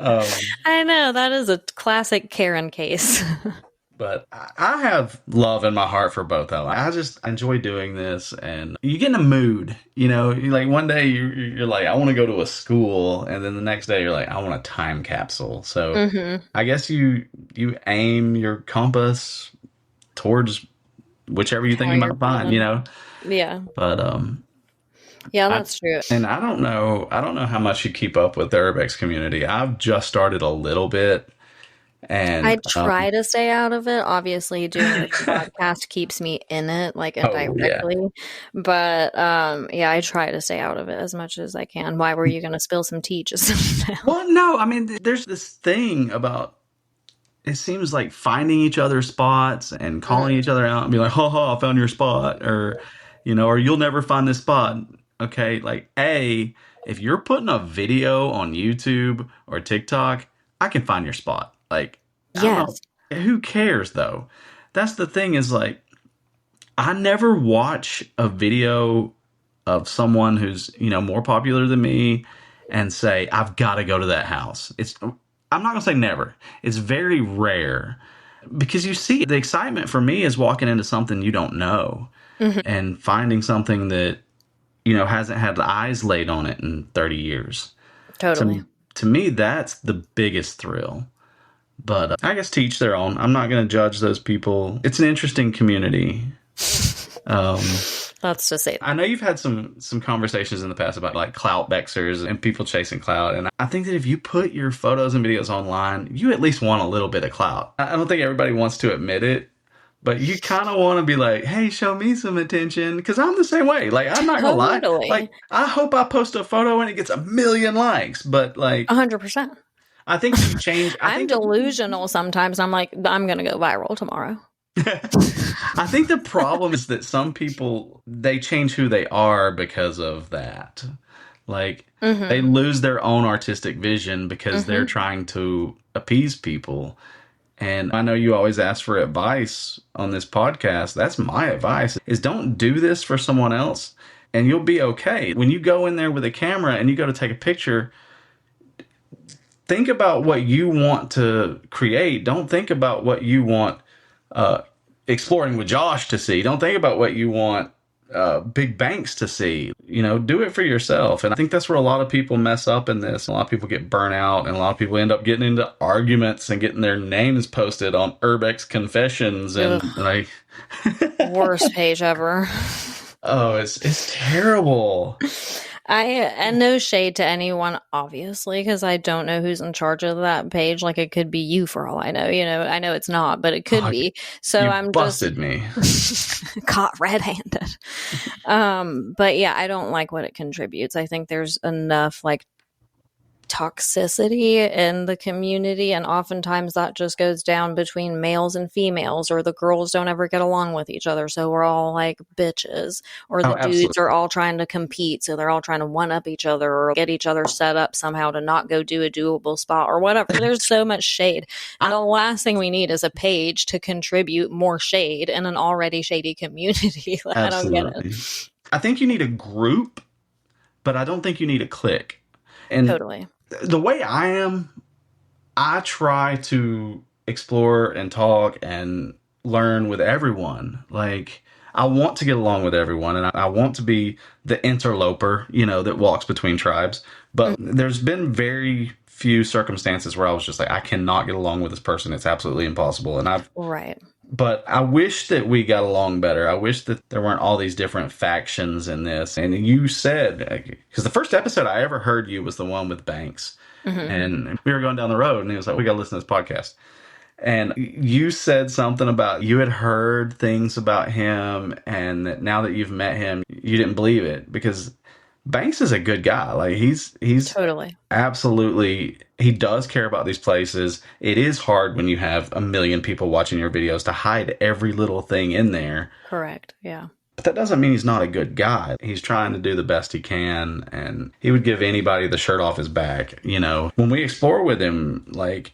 I know, that is a classic Karen case. But I have love in my heart for both of them. I just enjoy doing this, and you get in a mood. You know, like one day you're like, I want to go to a school, and then the next day you're like, I want a time capsule. So I guess you aim your compass towards whichever you think you might find. You know. Yeah. But yeah, that's true. And I don't know how much you keep up with the Urbex community. I've just started a little bit. And I try to stay out of it. Obviously, doing this podcast keeps me in it, like indirectly. But yeah, I try to stay out of it as much as I can. Why were you going to spill some tea just now? Well, no, I mean, there's this thing about, it seems like finding each other's spots and calling each other out and be like, ha ha, I found your spot, or or you'll never find this spot. Okay, like if you're putting a video on YouTube or TikTok, I can find your spot. Like, yes. Who cares though? That's the thing, is like, I never watch a video of someone who's, more popular than me and say, I've got to go to that house. I'm not going to say never. It's very rare, because you see, the excitement for me is walking into something you don't know and finding something that, hasn't had eyes laid on it in 30 years. Totally. To me, that's the biggest thrill. But I guess to each their own. I'm not going to judge those people. It's an interesting community. That's to say. I know you've had some conversations in the past about like clout bexers and people chasing clout. And I think that if you put your photos and videos online, you at least want a little bit of clout. I don't think everybody wants to admit it, but you kind of want to be like, hey, show me some attention. Because I'm the same way. Like, I'm not going to lie. Like, I hope I post a photo and it gets 1 million likes. But like 100%. I think you change. I'm delusional sometimes. I'm like, I'm going to go viral tomorrow. I think the problem is that some people, they change who they are because of that. Like, they lose their own artistic vision because they're trying to appease people. And I know you always ask for advice on this podcast. That's my advice, is don't do this for someone else and you'll be okay. When you go in there with a camera and you go to take a picture, think about what you want to create. Don't think about what you want Exploring with Josh to see. Don't think about what you want big banks to see. Do it for yourself. And I think that's where a lot of people mess up in this. A lot of people get burnt out, and a lot of people end up getting into arguments and getting their names posted on Urbex Confessions and like worst page ever. Oh, it's terrible. And no shade to anyone, obviously, because I don't know who's in charge of that page. Like, it could be you for all I know. I know it's not, but it could be. So I'm busted me. Caught red-handed. But yeah, I don't like what it contributes. I think there's enough like toxicity in the community, and oftentimes that just goes down between males and females, or the girls don't ever get along with each other, so we're all like bitches, or the dudes are all trying to compete, so they're all trying to one up each other or get each other set up somehow to not go do a doable spot or whatever. There's so much shade, and the last thing we need is a page to contribute more shade in an already shady community. Like, I don't get it. I think you need a group, but I don't think you need a clique. And totally. The way I am, I try to explore and talk and learn with everyone. Like, I want to get along with everyone, and I want to be the interloper, that walks between tribes. But there's been very few circumstances where I was just like, I cannot get along with this person. It's absolutely impossible. And But I wish that we got along better. I wish that there weren't all these different factions in this. And you said, because the first episode I ever heard you was the one with Banks. And we were going down the road, and he was like, we got to listen to this podcast. And you said something about you had heard things about him, and that now that you've met him, you didn't believe it, because Banks is a good guy. Like he's Totally. absolutely, he does care about these places. It is hard when you have a million people watching your videos to hide every little thing in there. Correct. Yeah. But that doesn't mean he's not a good guy. He's trying to do the best he can, and he would give anybody the shirt off his back. You know, when we explore with him, like,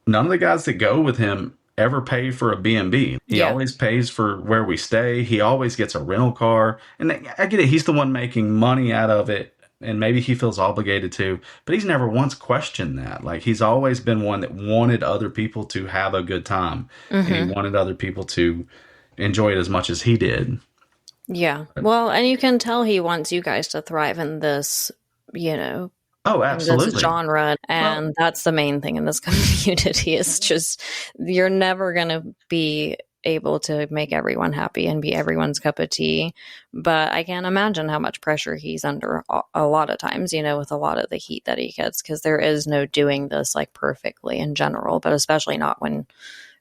none of the guys that go with him ever pay for a B&B. He always pays for where we stay. He always gets a rental car. And I get it. He's the one making money out of it. And maybe he feels obligated to. But he's never once questioned that. Like, he's always been one that wanted other people to have a good time. And he wanted other people to enjoy it as much as he did. Yeah. Well, and you can tell he wants you guys to thrive in this, you know, Oh, absolutely. this genre, and that's the main thing in this community. Is just, you're never going to be able to make everyone happy and be everyone's cup of tea. But I can't imagine how much pressure he's under a lot of times, you know, with a lot of the heat that he gets, because there is no doing this like perfectly in general, but especially not when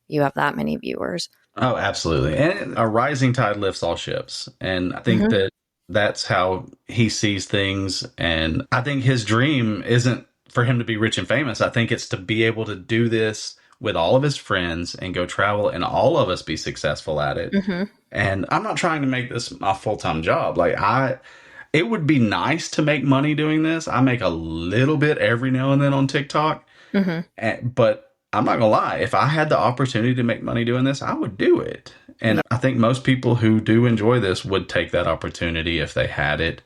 you have that many viewers. Oh, absolutely. And a rising tide lifts all ships. And I think that that's how he sees things. And I think his dream isn't for him to be rich and famous. I think it's to be able to do this with all of his friends and go travel and all of us be successful at it. And I'm not trying to make this my full-time job. Like, it would be nice to make money doing this. I make a little bit every now and then on TikTok, but I'm not gonna lie, if I had the opportunity to make money doing this, I would do it. And I think most people who do enjoy this would take that opportunity if they had it.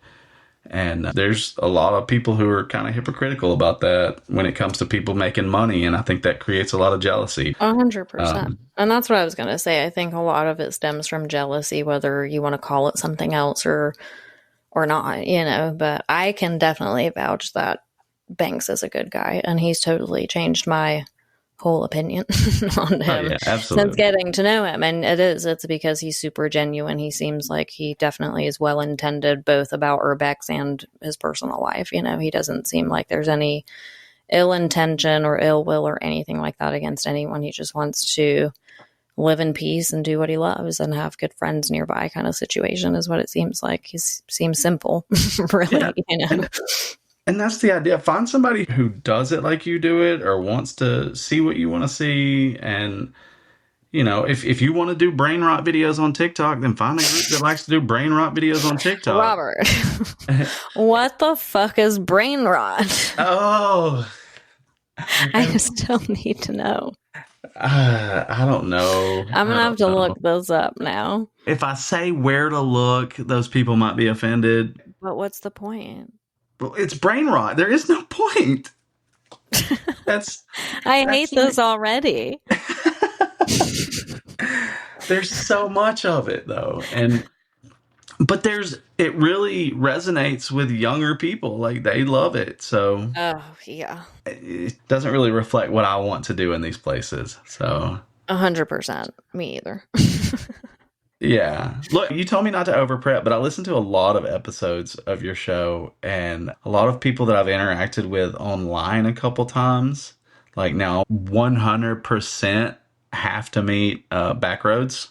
And there's a lot of people who are kind of hypocritical about that when it comes to people making money. And I think that creates a lot of jealousy. 100%. And that's what I was going to say. I think a lot of it stems from jealousy, whether you want to call it something else or not, you know. But I can definitely vouch that Banks is a good guy, and he's totally changed my whole opinion on him since getting to know him. And it's because he's super genuine. He seems like he definitely is well intended, both about Urbex and his personal life. You know, he doesn't seem like there's any ill intention or ill will or anything like that against anyone. He just wants to live in peace and do what he loves and have good friends nearby, kind of situation is what it seems like. He seems simple, really, you know. And that's the idea. Find somebody who does it like you do it, or wants to see what you want to see. And, you know, if you want to do brain rot videos on TikTok, then find a group that likes to do brain rot videos on TikTok. Robert, what the fuck is brain rot? Oh, I still need to know. I don't know. I'm going to have to look this up now. If I say where to look, those people might be offended. But what's the point? Well, it's brain rot. There is no point. I hate this already. There's so much of it, though. But it really resonates with younger people. Like, they love it. So it doesn't really reflect what I want to do in these places. So 100%. Me either. Yeah. Look, you told me not to over prep, but I listened to a lot of episodes of your show, and a lot of people that I've interacted with online a couple times, like, now 100% have to meet Backroads.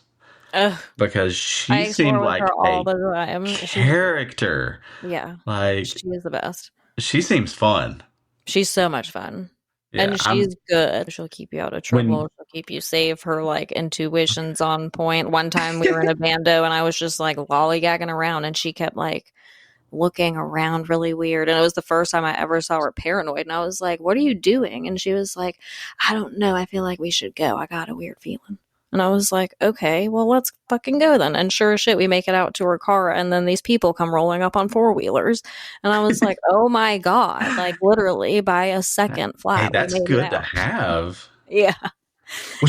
Because she seemed like a character. Yeah. Like, she is the best. She seems fun. She's so much fun. Yeah, and she's good. She'll keep you out of trouble. She'll keep you safe. Her like intuition's on point. One time we were in a bando and I was just like lollygagging around and she kept like looking around really weird. And it was the first time I ever saw her paranoid. And I was like, what are you doing? And she was like, I don't know. I feel like we should go. I got a weird feeling. And I was like, okay, well, let's fucking go then. And sure as shit, we make it out to her car. And then these people come rolling up on four-wheelers. And I was like, oh my God, like literally by a second flat. Hey, that's good to have. Yeah.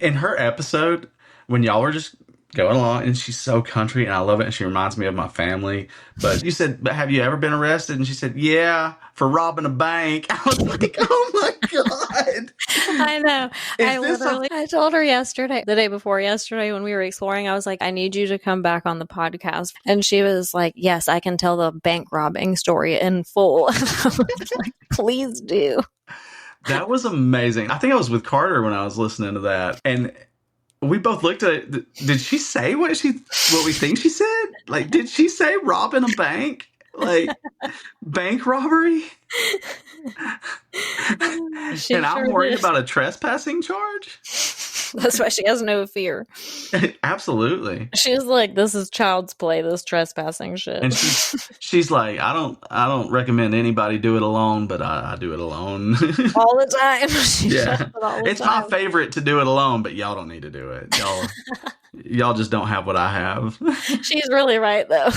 In her episode, when y'all were just going along, and she's so country and I love it. And she reminds me of my family. But you said, but have you ever been arrested? And she said, yeah, for robbing a bank. I was like, oh my God. I know. Is I told her yesterday, the day before yesterday when we were exploring, I was like, I need you to come back on the podcast. And she was like, yes, I can tell the bank robbing story in full. I was like, please do. That was amazing. I think I was with Carter when I was listening to that. And we both looked at it. Did she say what we think she said? Like, did she say robbing a bank? Like, bank robbery? And I'm worried about a trespassing charge? That's why she has no fear. Absolutely. She's like, this is child's play, this trespassing shit. And she's like, I don't recommend anybody do it alone, but I do it alone. All the time. It's my favorite to do it alone, but y'all don't need to do it. Y'all just don't have what I have. She's really right, though.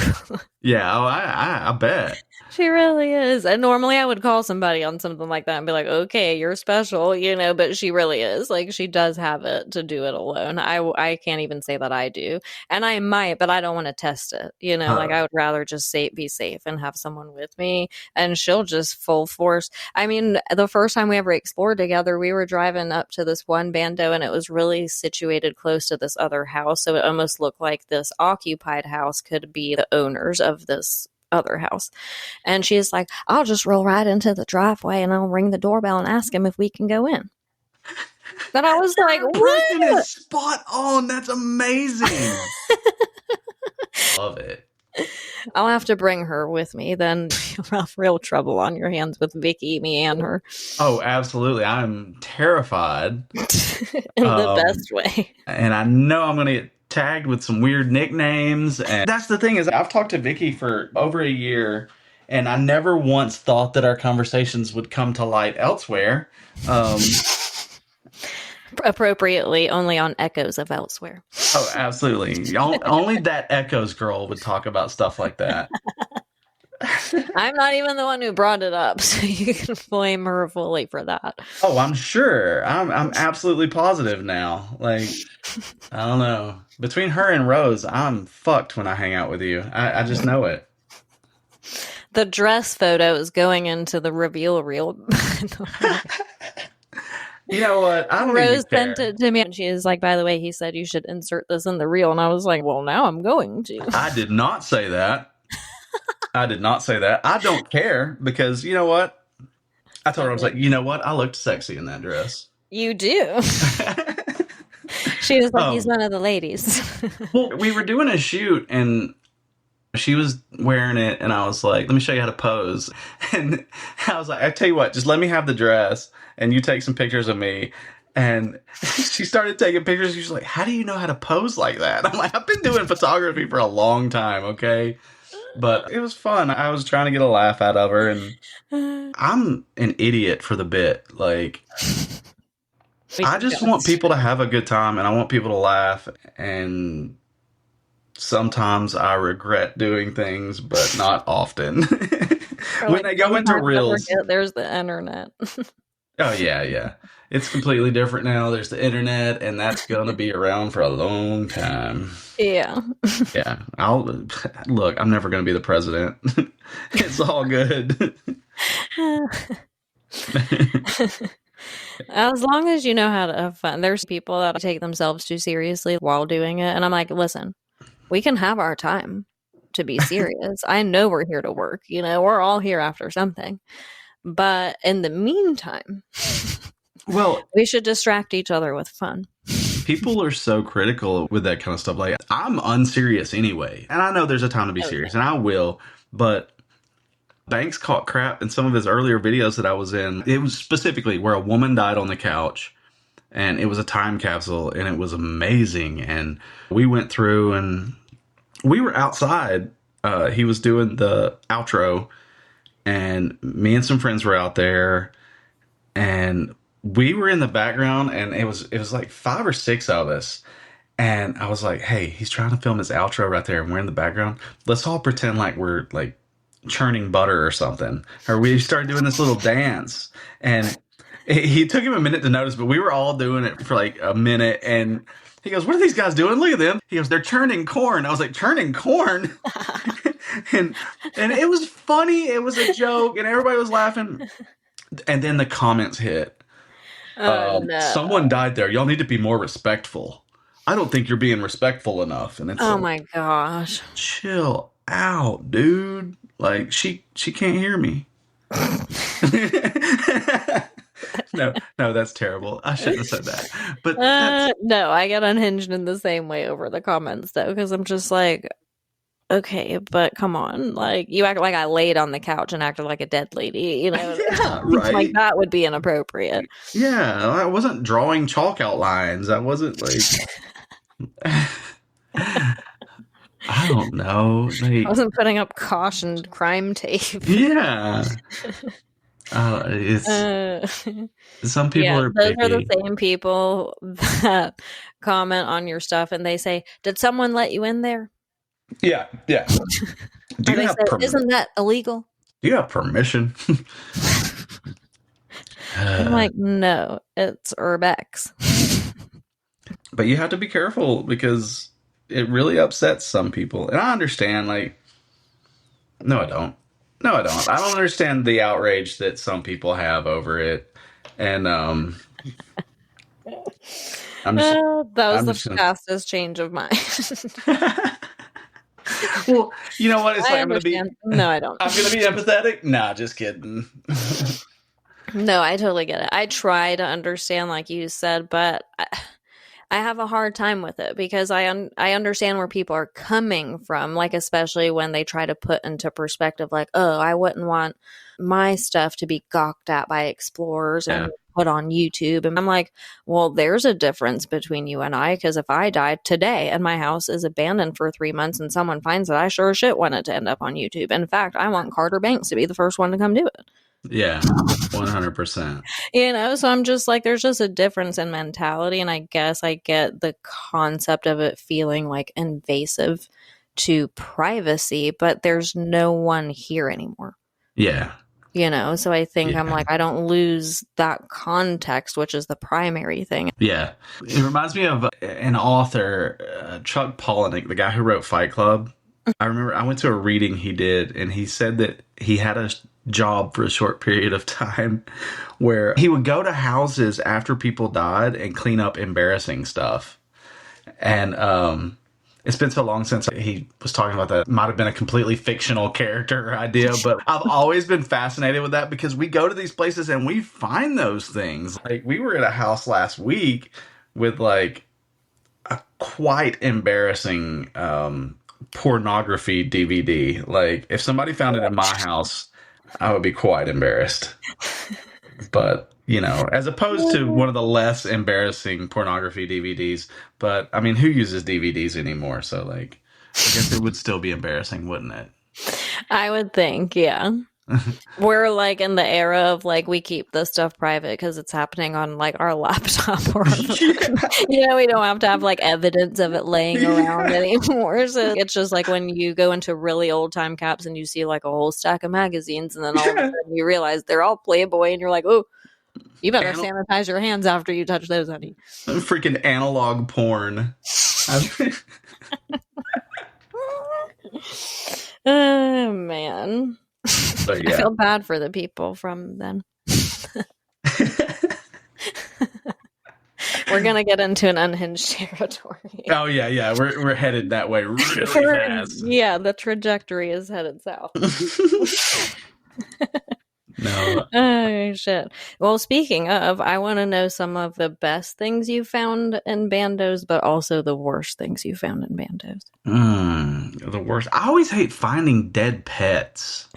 Yeah, I bet. She really is. And normally I would call somebody on something like that and be like, okay, you're special, but she really is. Like, she does have it to do it alone. I can't even say that I do. And I might, but I don't want to test it. Like, I would rather just be safe and have someone with me. And she'll just full force. I mean, the first time we ever explored together, we were driving up to this one bando and it was really situated close to this other house. So it almost looked like this occupied house could be the owners of this other house. And she's like, I'll just roll right into the driveway and I'll ring the doorbell and ask him if we can go in. But I was like, what? Is spot on. That's amazing. Love it. I'll have to bring her with me. Then you'll have real trouble on your hands with Vicky, me, and her. Oh, absolutely. I'm terrified. In the best way. And I know I'm going to get tagged with some weird nicknames. And that's the thing is I've talked to Vicky for over a year and I never once thought that our conversations would come to light elsewhere. Appropriately only on Echoes of Elsewhere. Oh, absolutely. Only that Echoes girl would talk about stuff like that. I'm not even the one who brought it up, so you can blame her fully for that. Oh, I'm sure. I'm absolutely positive now. Like, I don't know. Between her and Rose, I'm fucked when I hang out with you. I just know it. The dress photo is going into the reveal reel. You know what? I don't Rose sent it to me and she is like, by the way, he said you should insert this in the reel. And I was like, well, now I'm going to. I did not say that. I did not say that. I don't care because you know what? I told her, I was like, you know what? I looked sexy in that dress. You do. She was like, he's one of the ladies. Well, we were doing a shoot and she was wearing it and I was like, let me show you how to pose. And I was like, I tell you what, just let me have the dress and you take some pictures of me. And she started taking pictures. She was like, how do you know how to pose like that? I'm like, I've been doing photography for a long time, okay? But it was fun. I was trying to get a laugh out of her. And I'm an idiot for the bit. Like, I just want people to have a good time and I want people to laugh. And sometimes I regret doing things, but not often. When they go into reels. There's the internet. Oh, yeah. It's completely different now. There's the internet, and that's going to be around for a long time. Yeah. Yeah. Look, I'm never going to be the president. It's all good. As long as you know how to have fun. There's people that take themselves too seriously while doing it. And I'm like, listen, we can have our time to be serious. I know we're here to work. We're all here after something. But in the meantime, well, we should distract each other with fun. People are so critical with that kind of stuff. Like, I'm unserious anyway. And I know there's a time to be serious, and I will. But Banks caught crap in some of his earlier videos that I was in. It was specifically where a woman died on the couch, and it was a time capsule, and it was amazing. And we went through, and we were outside. He was doing the outro, and me and some friends were out there, and we were in the background, and it was like 5 or 6 of us. And I was like, hey, he's trying to film his outro right there, and we're in the background. Let's all pretend like we're like churning butter or something. Or we started doing this little dance, and he took him a minute to notice, but we were all doing it for like a minute. And he goes, what are these guys doing? Look at them. He goes, they're churning corn. I was like, churning corn? and it was funny. It was a joke, and everybody was laughing. And then the comments hit. Oh, no. Someone died there. Y'all need to be more respectful. I don't think you're being respectful enough. And it's Oh, like, my gosh. chill out, dude. Like, she can't hear me. No, that's terrible. I shouldn't have said that. But no, I get unhinged in the same way over the comments, though, because I'm just like, okay, but come on. Like, you act like I laid on the couch and acted like a dead lady, you know? yeah, right. Like, that would be inappropriate. Yeah, I wasn't drawing chalk outlines. I wasn't like... I don't know. I wasn't putting up caution crime tape. Yeah. It's some people are those picky. are the same people that comment on your stuff and they say, "Did someone let you in there?" Yeah. Do you have isn't that illegal? Do you have permission? I'm like, no, it's urbex. But you have to be careful because it really upsets some people. And I understand, like, no, I don't. I don't understand the outrage that some people have over it. And I'm just, that was the fastest change of mine. Well, you know what? It's like, No, I don't. I'm going to be empathetic? Nah, just kidding. No, I totally get it. I try to understand, like you said, but I have a hard time with it because I understand where people are coming from, like especially when they try to put into perspective, like, oh, I wouldn't want my stuff to be gawked at by explorers and put on YouTube. And I'm like, well, there's a difference between you and I, because if I died today and my house is abandoned for 3 months and someone finds it, I sure as shit want it to end up on YouTube. In fact, I want Carter Banks to be the first one to come do it. Yeah, 100%. You know, so I'm just like, there's just a difference in mentality. And I guess I get the concept of it feeling like invasive to privacy, but there's no one here anymore. Yeah. You know, so I think I'm like, I don't lose that context, which is the primary thing. Yeah. It reminds me of an author, Chuck Palahniuk, the guy who wrote Fight Club. I remember I went to a reading he did, and he said that he had a job for a short period of time where he would go to houses after people died and clean up embarrassing stuff. And it's been so long since he was talking about that. Might have been a completely fictional character idea, but I've always been fascinated with that because we go to these places and we find those things. Like, we were at a house last week with like a quite embarrassing pornography DVD. Like, if somebody found it in my house, I would be quite embarrassed. But, you know, as opposed to one of the less embarrassing pornography DVDs. But, I mean, who uses DVDs anymore? So, like, I guess it would still be embarrassing, wouldn't it? I would think, yeah. We're, like, in the era of, like, we keep this stuff private because it's happening on, like, our laptop. Or, you know, we don't have to have, like, evidence of it laying around anymore. So it's just, like, when you go into really old-time caps and you see, like, a whole stack of magazines, and then all of a sudden you realize they're all Playboy, and you're like, oh, you better sanitize your hands after you touch those, honey. Freaking analog porn. Oh, man. But yeah. I feel bad for the people from then. We're going to get into an unhinged territory. Oh, yeah. We're headed that way really fast. Yeah, the trajectory is headed south. No. Oh, shit. Well, speaking of, I want to know some of the best things you found in bandos, but also the worst things you found in bandos. The worst. I always hate finding dead pets.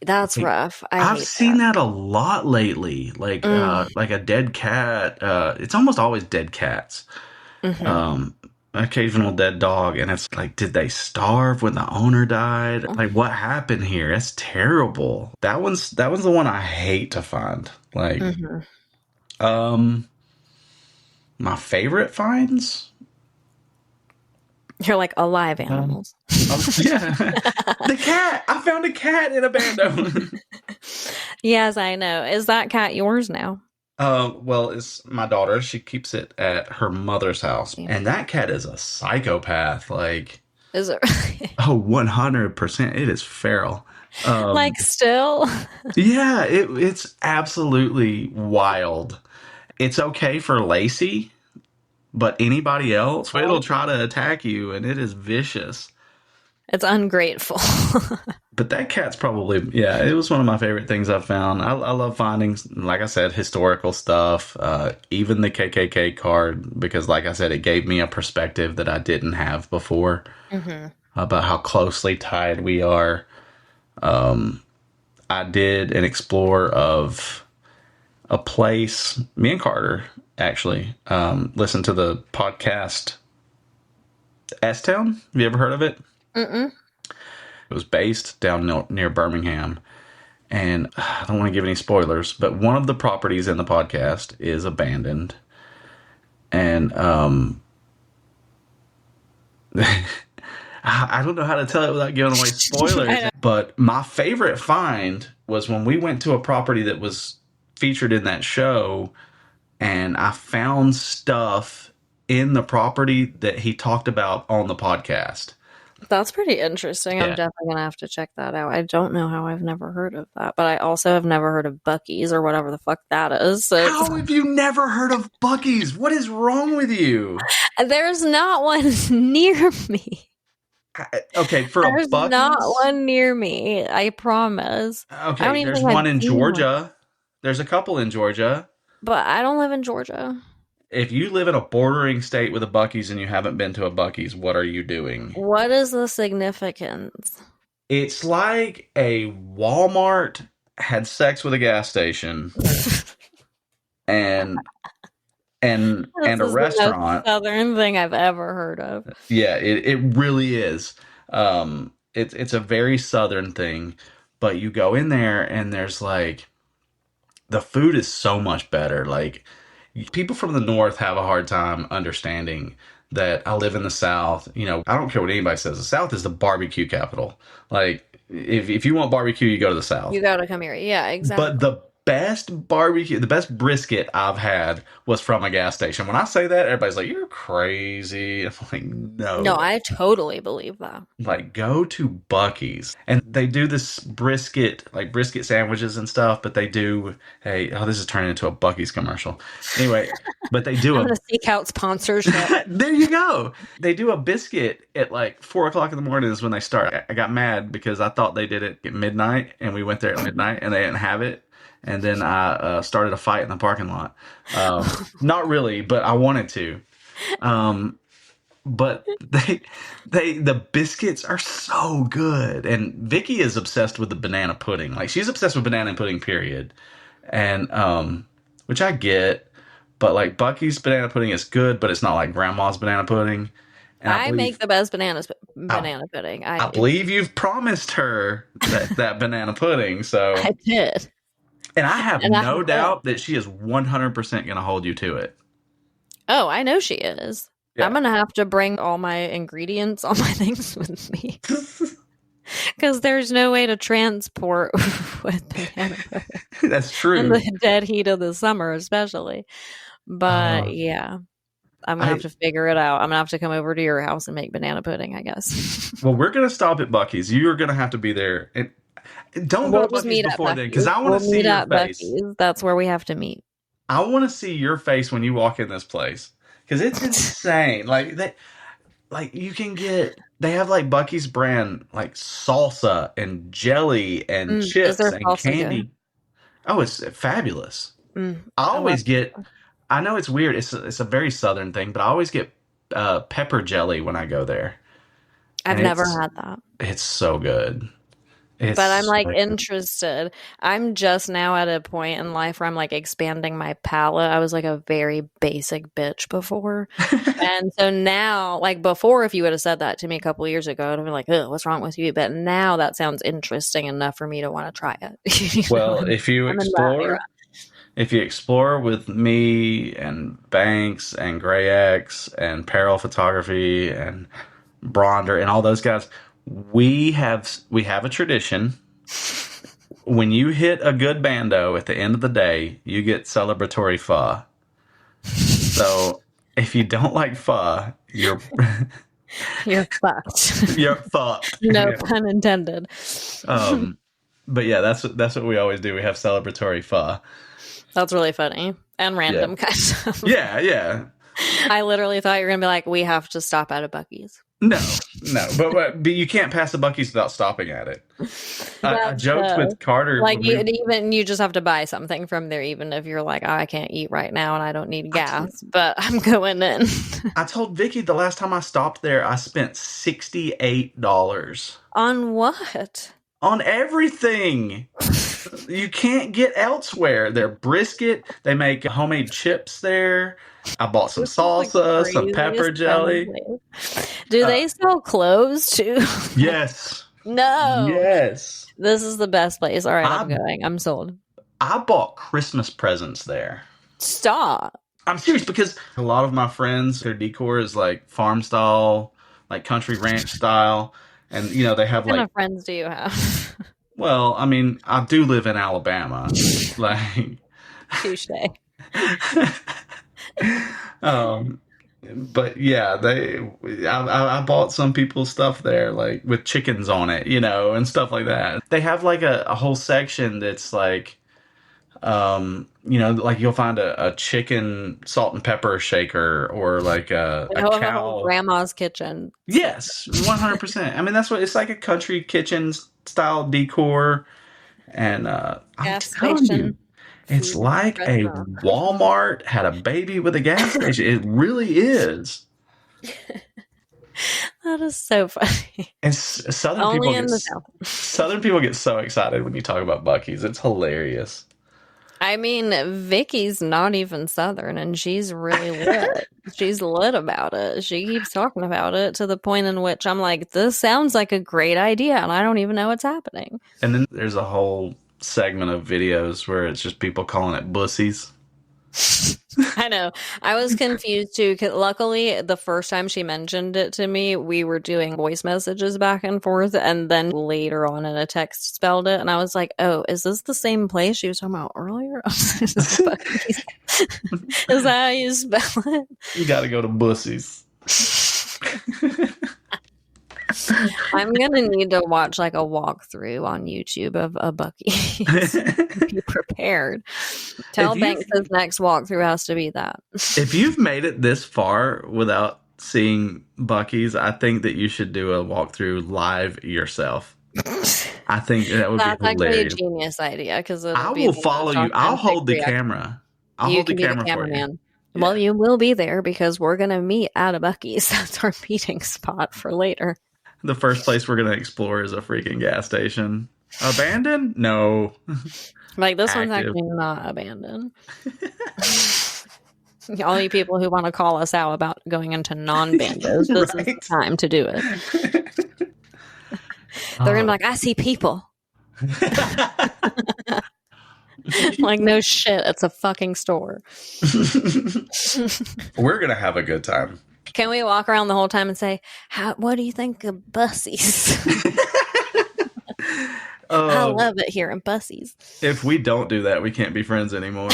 That's rough. I've seen that a lot lately. Like a dead cat. It's almost always dead cats. Mm-hmm. Occasional dead dog, and it's like, did they starve when the owner died? Like, what happened here? That's terrible. That one's the one I hate to find. Like, my favorite finds. You're like alive animals. Yeah, the cat. I found a cat in a bando. Yes, I know. Is that cat yours now? Well, it's my daughter. She keeps it at her mother's house. And that cat is a psychopath. Like, is it? 100%. It is feral. Like, still? Yeah, it's absolutely wild. it's okay for Lacey, but anybody else, it'll try to attack you, and it is vicious. It's ungrateful. But that cat's probably, yeah, it was one of my favorite things I've found. I love finding, like I said, historical stuff, even the KKK card, because, like I said, it gave me a perspective that I didn't have before about how closely tied we are. I did an explore of a place, me and Carter actually listened to the podcast S-Town. Have you ever heard of it? Mm-mm. It was based down near Birmingham. And I don't want to give any spoilers, but one of the properties in the podcast is abandoned. And I don't know how to tell it without giving away spoilers. But my favorite find was when we went to a property that was featured in that show, and I found stuff in the property that he talked about on the podcast. That's pretty interesting. Yeah. I'm definitely going to have to check that out. I don't know how I've never heard of that, but I also have never heard of Bucky's or whatever the fuck that is. So how have you never heard of Bucky's? What is wrong with you? There's not one near me. Okay, for there's a Bucky's? Not one near me, I promise. Okay, there's one in Georgia. One. There's a couple in Georgia. But I don't live in Georgia. If you live in a bordering state with a Bucky's and you haven't been to a Bucky's, what are you doing? What is the significance? It's like a Walmart had sex with a gas station and a restaurant. The most southern thing I've ever heard of. Yeah, it really is. It's a very southern thing, but you go in there and there's like, the food is so much better. Like, people from the north have a hard time understanding that I live in the South. You know, I don't care what anybody says. The South is the barbecue capital. Like, if you want barbecue, you go to the South. You got to come here. Yeah, exactly. But the best barbecue, the best brisket I've had was from a gas station. When I say that, everybody's like, you're crazy. I'm like, no. No, I totally believe that. Like, go to Bucky's. And they do this brisket, like brisket sandwiches and stuff, but they do, this is turning into a Bucky's commercial. Anyway, but they do I'm going to seek out sponsorship. There you go. They do a biscuit at like 4 o'clock in the morning is when they start. I got mad because I thought they did it at midnight, and we went there at midnight and they didn't have it. And then I started a fight in the parking lot. Not really, but I wanted to. But the biscuits are so good. And Vicky is obsessed with the banana pudding. Like, she's obsessed with banana pudding, period. And which I get. But like, Bucky's banana pudding is good, but it's not like grandma's banana pudding. And I make the best banana pudding. I believe you've promised her that banana pudding. So I did. And I have no doubt that she is 100% going to hold you to it. Oh, I know she is. Yeah. I'm going to have to bring all my ingredients, all my things with me. Because there's no way to transport with banana pudding. That's true. In the dead heat of the summer, especially. But yeah, I'm going to have to figure it out. I'm going to have to come over to your house and make banana pudding, I guess. Well, we're going to stop at Bucky's. You're going to have to be there. Don't go to Bucky's before then, because I want to see your face. Bucky's. That's where we have to meet. I want to see your face when you walk in this place, because it's insane. You can get. They have like Bucky's brand like salsa and jelly and chips and candy. Good? Oh, it's fabulous. I always get. I know it's weird. It's a very southern thing, but I always get pepper jelly when I go there. I've never had that. It's so good. But I'm like interested. I'm just now at a point in life where I'm like expanding my palate. I was like a very basic bitch before. And so now, like before, if you would have said that to me a couple of years ago, I'd have been like, oh, what's wrong with you? But now that sounds interesting enough for me to want to try it. Well, if you explore with me and Banks and Gray X and Peril Photography and Bronder and all those guys, we have a tradition. When you hit a good bando at the end of the day, you get celebratory pho. So if you don't like pho, you're fucked. You're fucked. No pun intended. But yeah, that's what we always do. We have celebratory pho. That's really funny and random kind of. Yeah. I literally thought you were going to be like, we have to stop at a Bucky's. No, but you can't pass the Bucky's without stopping at it. I joked with Carter. Like, you just have to buy something from there, even if you're like, oh, I can't eat right now and I don't need gas, but I'm going in. I told Vicky the last time I stopped there, I spent $68. On what? On everything. You can't get elsewhere. They're brisket. They make homemade chips there. I bought some salsa, some pepper jelly. Do they sell clothes too? Yes. No. Yes. This is the best place. All right, I'm going. I'm sold. I bought Christmas presents there. Stop. I'm serious, because a lot of my friends, their decor is like farm style, like country ranch style. And, they have what kind of friends do you have? Well, I mean, I do live in Alabama. Like. Touche. But yeah, I bought some people's stuff there, like with chickens on it, and stuff like that. They have like a whole section that's like, like you'll find a chicken salt and pepper shaker, or like a cow. Grandma's kitchen. Yes, 100%. I mean, that's what it's like, a country kitchen style decor. And I'm telling you, it's like a Walmart had a baby with a gas station. It really is. That is so funny. And Southern people get so excited when you talk about Bucky's. It's hilarious. I mean, Vicky's not even Southern, and she's really lit. She's lit about it. She keeps talking about it to the point in which I'm like, this sounds like a great idea, and I don't even know what's happening. And then there's a whole segment of videos where it's just people calling it bussies. I know. I was confused too, because luckily the first time she mentioned it to me, we were doing voice messages back and forth, and then later on in a text spelled it, and I was like, oh, is this the same place she was talking about earlier? Is that how you spell it? You gotta go to bussies. I'm gonna need to watch like a walkthrough on YouTube of a Bucky. Be prepared. Tell Banks his next walkthrough has to be that. If you've made it this far without seeing Bucky's, I think that you should do a walkthrough live yourself. I think that would be hilarious. That's actually a genius idea, because I will follow you. I'll hold the camera. I'll hold the camera for you. Yeah. Well, you will be there because we're gonna meet at a Bucky's. That's our meeting spot for later. The first place we're going to explore is a freaking gas station. Abandoned? No. Like, this one's actually not abandoned. All you people who want to call us out about going into non-bandos, this is the time to do it. They're going to be like, I see people. Like, no shit, it's a fucking store. We're going to have a good time. Can we walk around the whole time and say, what do you think of bussies? I love it here in bussies. If we don't do that, we can't be friends anymore.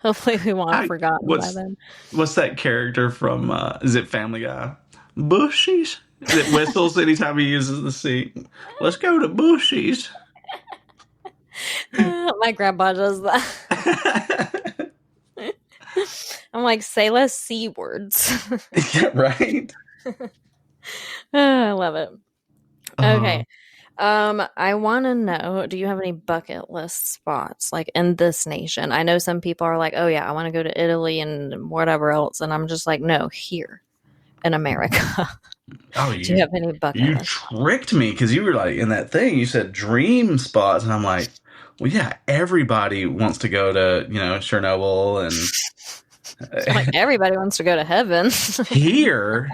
Hopefully we won't have forgotten by then. What's that character from, is it Family Guy? Bushies? That whistles anytime he uses the seat. Let's go to Bushies. My grandpa does that. I'm like, say less C words. Yeah, right? I love it. Okay. I want to know, do you have any bucket list spots like in this nation? I know some people are like, oh yeah, I want to go to Italy and whatever else. And I'm just like, no, here in America. Oh, do you have any bucket list? You tricked me, because you were like, in that thing, you said dream spots. And I'm like, well, yeah, everybody wants to go to, Chernobyl and... Like, everybody wants to go to heaven. Here?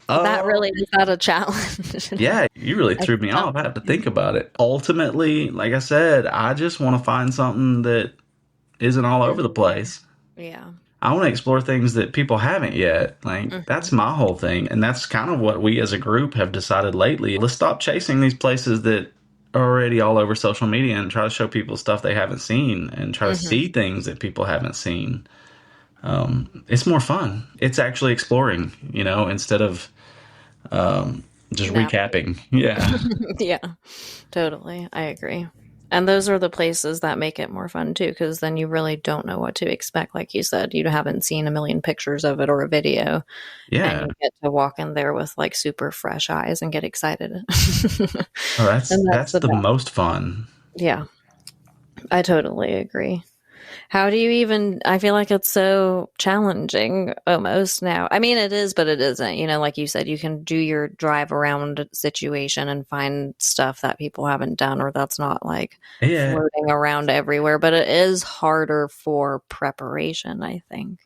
That really is not a challenge. Yeah, you really threw me off. I have to think about it. Ultimately, like I said, I just want to find something that isn't all over the place. Yeah. I want to explore things that people haven't yet. Like, that's my whole thing. And that's kind of what we as a group have decided lately. Let's stop chasing these places that already all over social media and try to show people stuff they haven't seen and try to see things that people haven't seen. It's more fun. It's actually exploring, instead of just recapping. Yeah. Yeah, totally. I agree. And those are the places that make it more fun too, because then you really don't know what to expect. Like you said, you haven't seen a million pictures of it or a video, and Yeah. you get to walk in there with like super fresh eyes and get excited. Oh, And that's that's the the best. most fun. Yeah, I totally agree. How do you even, I feel like it's so challenging almost now. I mean, it is, but it isn't. You know, like you said, you can do your drive around situation and find stuff that people haven't done or that's not like Yeah. floating around everywhere, but it is harder for preparation, I think.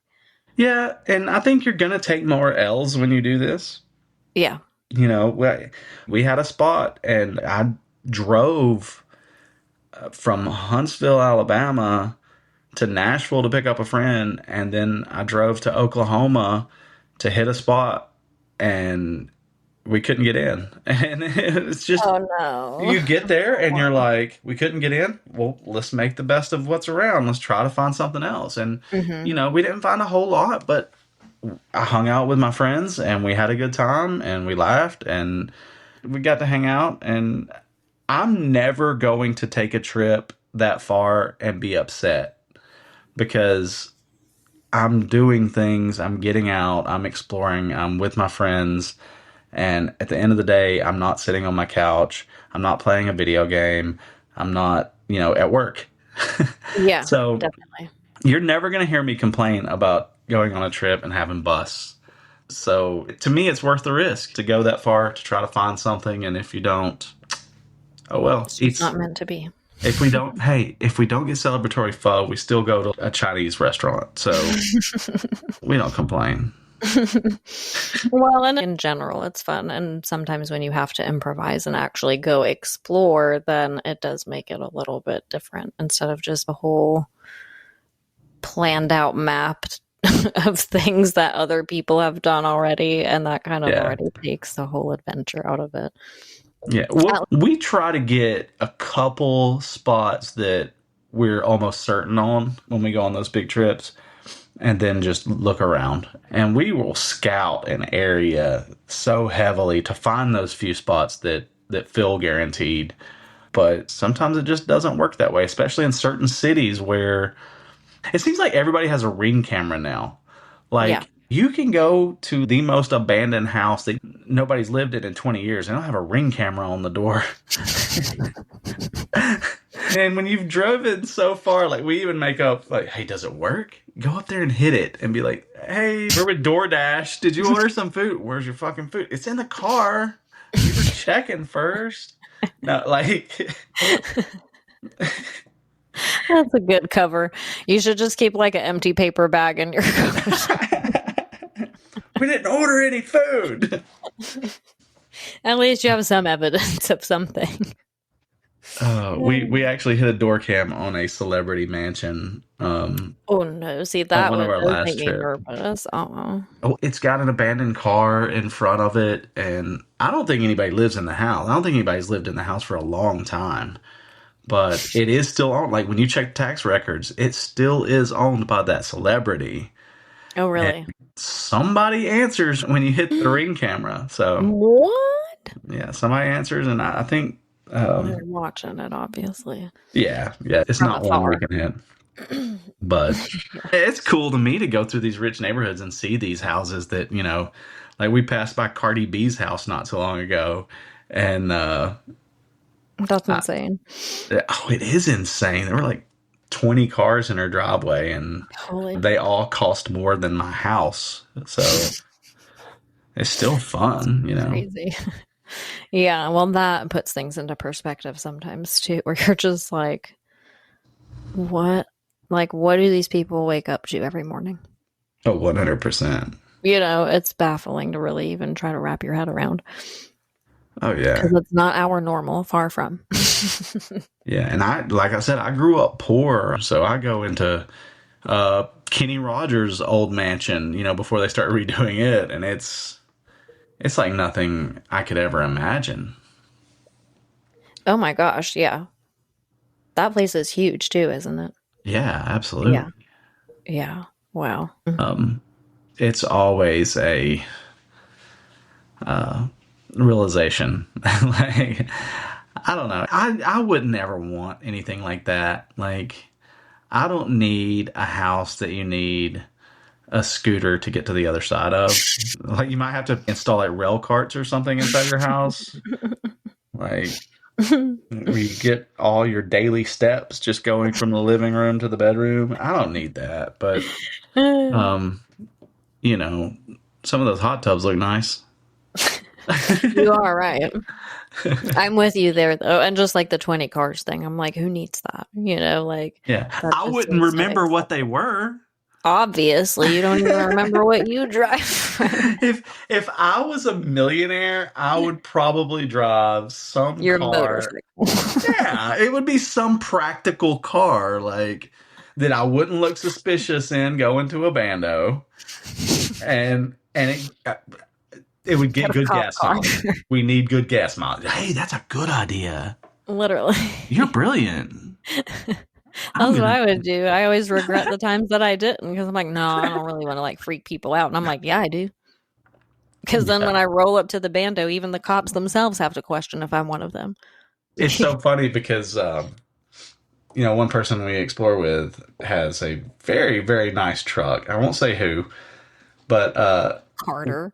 Yeah, and I think you're going to take more L's when you do this. Yeah. You know, we had a spot and I drove from Huntsville, Alabama to Nashville to pick up a friend, and then I drove to Oklahoma to hit a spot, and we couldn't get in. And it's just, Oh no. you get there and you're like, we couldn't get in. Well, let's make the best of what's around. Let's try to find something else. And, Hmm. we didn't find a whole lot, but I hung out with my friends and we had a good time and we laughed and we got to hang out. And I'm never going to take a trip that far and be upset because I'm doing things, I'm getting out, I'm exploring, I'm with my friends. And at the end of the day, I'm not sitting on my couch. I'm not playing a video game. I'm not, at work. Yeah, So definitely. you're never going to hear me complain about going on a trip and having bus. So to me, it's worth the risk to go that far to try to find something. And if you don't, oh well. It's just not meant to be. If we don't get celebratory pho, we still go to a Chinese restaurant. So we don't complain. Well, and in general, it's fun. And sometimes when you have to improvise and actually go explore, then it does make it a little bit different instead of just a whole planned out map of things that other people have done already. And that kind of already takes the whole adventure out of it. Yeah. Well, we try to get a couple spots that we're almost certain on when we go on those big trips. And then just look around. And we will scout an area so heavily to find those few spots that feel guaranteed. But sometimes it just doesn't work that way, especially in certain cities where it seems like everybody has a Ring camera now. Like, you can go to the most abandoned house that nobody's lived in 20 years and they'll have a Ring camera on the door. And when you've driven so far, like, we even make up, like, hey, does it work? Go up there and hit it and be like, hey, we're with DoorDash. Did you order some food? Where's your fucking food? It's in the car. We were checking first. No, like... That's a good cover. You should just keep like an empty paper bag in your We didn't order any food. At least you have some evidence of something. We actually hit a door cam on a celebrity mansion. Oh no! See, that one of our last make me nervous. Oh, it's got an abandoned car in front of it, and I don't think anybody lives in the house. I don't think anybody's lived in the house for a long time. But it is still owned. Like, when you check tax records, it still is owned by that celebrity. Oh, really? And somebody answers when you hit the Ring camera. So what? Yeah, somebody answers, and I think they're watching it, obviously. Yeah, it's from not one we can hit. But it's cool to me to go through these rich neighborhoods and see these houses that, like, we passed by Cardi B's house not so long ago, and that's insane. It is insane. There were like 20 cars in her driveway, and they all cost more than my house. So it's still fun, Crazy. Yeah, well, that puts things into perspective sometimes too, where you're just like, what? Like, what do these people wake up to every morning? Oh, 100%. It's baffling to really even try to wrap your head around. Oh, yeah. Because it's not our normal, far from. Yeah, and like I said, I grew up poor, so I go into Kenny Rogers' old mansion, before they start redoing it, and it's like nothing I could ever imagine. Oh my gosh, yeah. That place is huge too, isn't it? Yeah, absolutely. Yeah. Wow. It's always a realization. Like, I don't know. I would never want anything like that. Like, I don't need a house that you need a scooter to get to the other side of. Like, you might have to install like rail carts or something inside your house. Like, where you get all your daily steps just going from the living room to the bedroom. I don't need that. But, you know, some of those hot tubs look nice. You are right. I'm with you there, though. And just like the 20 cars thing, I'm like, who needs that? You know, like, yeah, I wouldn't remember what they were. Obviously, you don't even remember what you drive. If I was a millionaire, I would probably drive some Your car. motorcycle. Yeah, it would be some practical car, like, that I wouldn't look suspicious in going to a bando, and it would get good gas mileage. We need good gas mileage. Hey, that's a good idea. Literally. You're brilliant. That's what I would do. I always regret the times that I didn't, because I'm like, no, I don't really want to like freak people out. And I'm like, yeah, I do. Because then when I roll up to the bando, even the cops themselves have to question if I'm one of them. It's so funny because, you know, one person we explore with has a very, very nice truck. I won't say who, but Carter.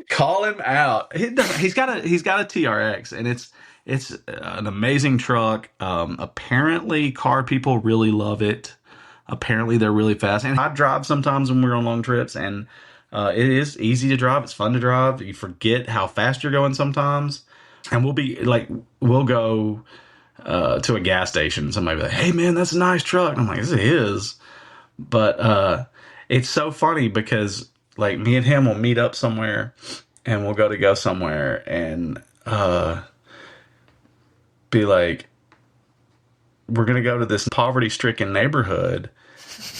Call him out. He's got a TRX, and it's an amazing truck. Apparently, car people really love it. Apparently, they're really fast. And I drive sometimes when we're on long trips, and it is easy to drive. It's fun to drive. You forget how fast you're going sometimes. And we'll go to a gas station. Somebody will be like, hey, man, that's a nice truck. And I'm like, yes, it is. But it's so funny because, like, me and him will meet up somewhere, and we'll go somewhere, and be like, we're going to go to this poverty-stricken neighborhood.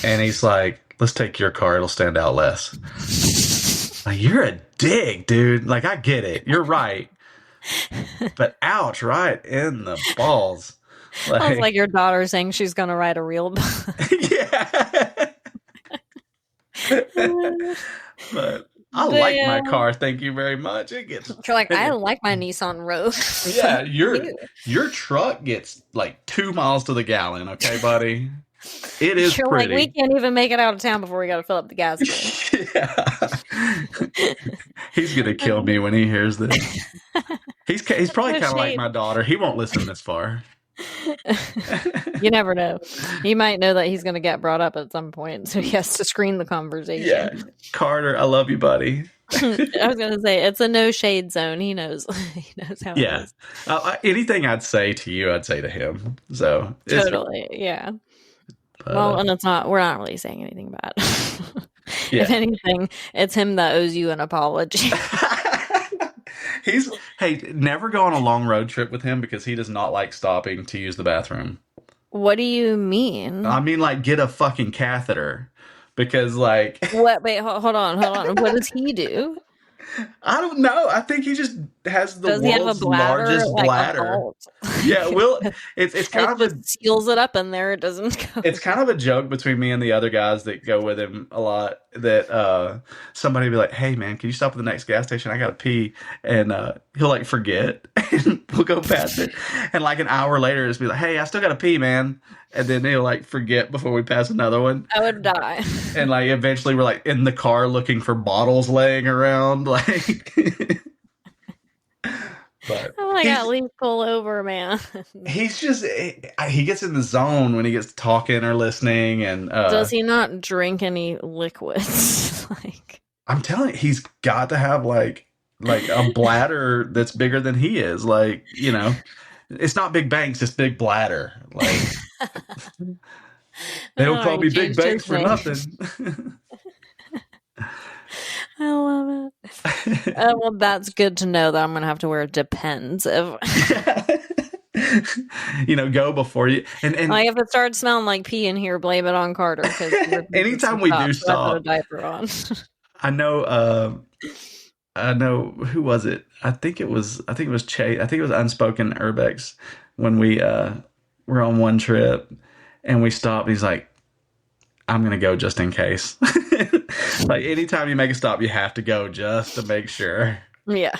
And he's like, let's take your car. It'll stand out less. Like, you're a dick, dude. Like, I get it. You're right. But ouch, right in the balls. Sounds like your daughter saying she's going to ride a real bus. Yeah. But I like my car. Thank you very much. It gets. You're like, I like my Nissan Rogue. Yeah, your truck gets like 2 miles to the gallon. Okay, buddy. It is You're pretty. Like, we can't even make it out of town before we got to fill up the gas tank. Yeah. He's gonna kill me when he hears this. He's probably kind of like my daughter. He won't listen this far. You never know. He might know that he's going to get brought up at some point, so he has to screen the conversation. Yeah, Carter, I love you, buddy. I was going to say, it's a no shade zone. He knows. He knows how. Yeah, it is. Anything I'd say to you, I'd say to him. So totally, yeah. Well, and we're not really saying anything bad. Yeah. If anything, it's him that owes you an apology. Never go on a long road trip with him because he does not like stopping to use the bathroom. What do you mean? I mean, like, get a fucking catheter. Because, like... What? Wait, hold on. What does he do? I don't know. I think he just has the world's largest bladder. Yeah, well, it's kind of just seals it up in there. It doesn't go. It's kind of a joke between me and the other guys that go with him a lot. That somebody will be like, "Hey, man, can you stop at the next gas station? I gotta pee," and he'll like forget, and we'll go past it, and like an hour later, just be like, "Hey, I still gotta pee, man," and then he'll like forget before we pass another one. I would die. And like eventually, we're like in the car looking for bottles laying around, like. But I'm like, at least pull over, man. He's just, he gets in the zone when he gets talking or listening. And does he not drink any liquids? Like, I'm telling you, he's got to have like a bladder that's bigger than he is. Like, you know, it's not Big Banks, it's Big Bladder. Like, they don't call me Big Banks for nothing. I love it. Well, that's good to know that I'm going to have to wear a Depends. You know, go before you. And like if it starts smelling like pee in here, blame it on Carter. Anytime we do stop. A diaper on. I know, who was it? I think it was Chase. I think it was Unspoken Urbex when we were on one trip and we stopped. He's like, I'm going to go just in case. Like anytime you make a stop, you have to go just to make sure. Yeah.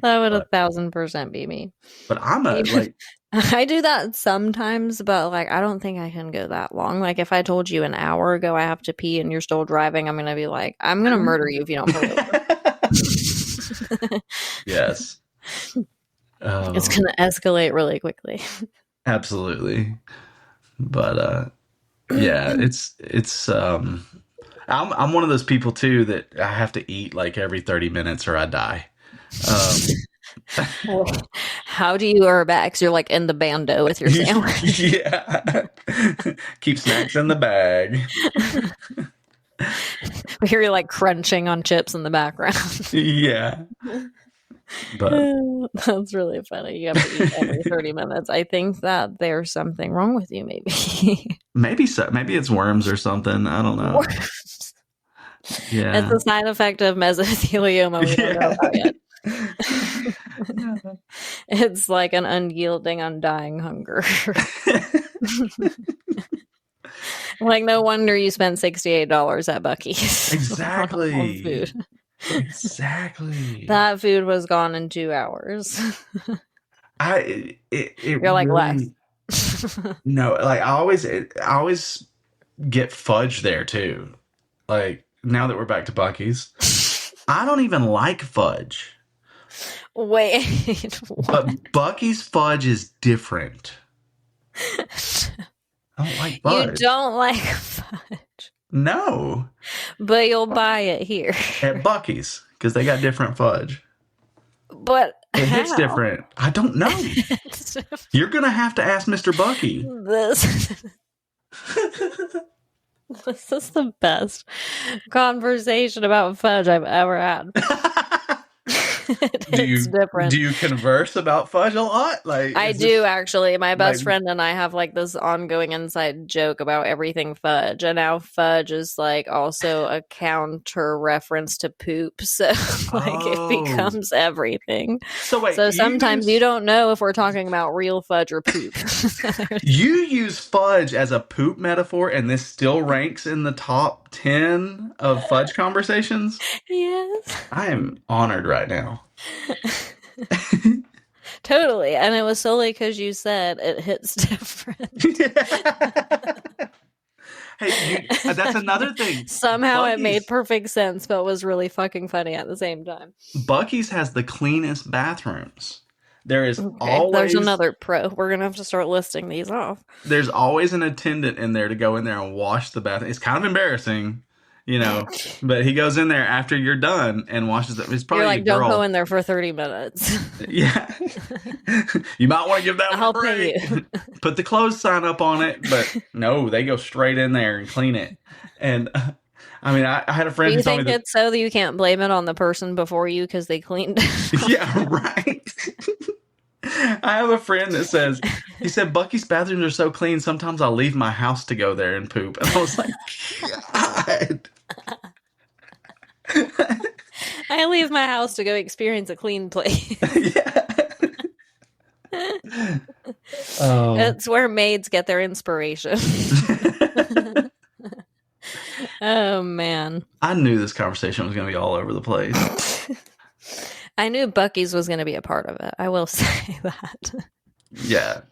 That would But 1,000% be me. but I'm a like I do that sometimes, but like I don't think I can go that long. Like if I told you an hour ago I have to pee and you're still driving, I'm gonna be like, I'm gonna murder you if you don't pull over. yes. It's gonna escalate really quickly. Absolutely. But yeah, it's I'm one of those people too that I have to eat like every 30 minutes or I die. How do you urbex? You're like in the bando with your sandwich. Yeah. Keep snacks in the bag. We hear you like crunching on chips in the background. Yeah. But that's really funny. You have to eat every 30 minutes. I think that there's something wrong with you, maybe. maybe so. Maybe it's worms or something. I don't know. Yeah. It's a side effect of mesothelioma we don't know about yet. It's like an unyielding, undying hunger. Like, no wonder you spent $68 at Bucky's. Exactly. on food. Exactly. That food was gone in 2 hours. You're like, really, Lex. No, like I always get fudge there too. Like now that we're back to Bucky's, I don't even like fudge. Wait, but Bucky's fudge is different. I don't like fudge. You don't like fudge? No. But you'll buy it here. At Bucky's, because they got different fudge. But it hits different. I don't know. You're going to have to ask Mr. Bucky. This is the best conversation about fudge I've ever had. It's different. Do you converse about fudge a lot? Like I do actually. My best friend and I have like this ongoing inside joke about everything fudge, and now fudge is like also a counter reference to poop. So like it becomes everything. So wait. So sometimes you don't know if we're talking about real fudge or poop. You use fudge as a poop metaphor, and this still ranks in the top 10 of fudge conversations? Yes. I am honored right now. Totally. And it was solely because you said it hits different. Hey, that's another thing. Somehow Bucky's, it made perfect sense, but was really fucking funny at the same time. Bucky's has the cleanest bathrooms. There is always... There's another pro. We're going to have to start listing these off. There's always an attendant in there to go in there and wash the bathroom. It's kind of embarrassing, you know, but he goes in there after you're done and washes it. It's probably You're like, don't go in there for 30 minutes. Yeah. You might want to give that one I'll a break. pay you. Put the clothes sign up on it, but no, they go straight in there and clean it. And I mean, I had a friend who told me that... it's so that you can't blame it on the person before you because they cleaned it? Yeah, right. I have a friend that says, he said, Bucky's bathrooms are so clean, sometimes I'll leave my house to go there and poop. And I was like, God. I leave my house to go experience a clean place. Yeah. It's where maids get their inspiration. Oh, man. I knew this conversation was going to be all over the place. I knew Bucky's was going to be a part of it. I will say that. Yeah.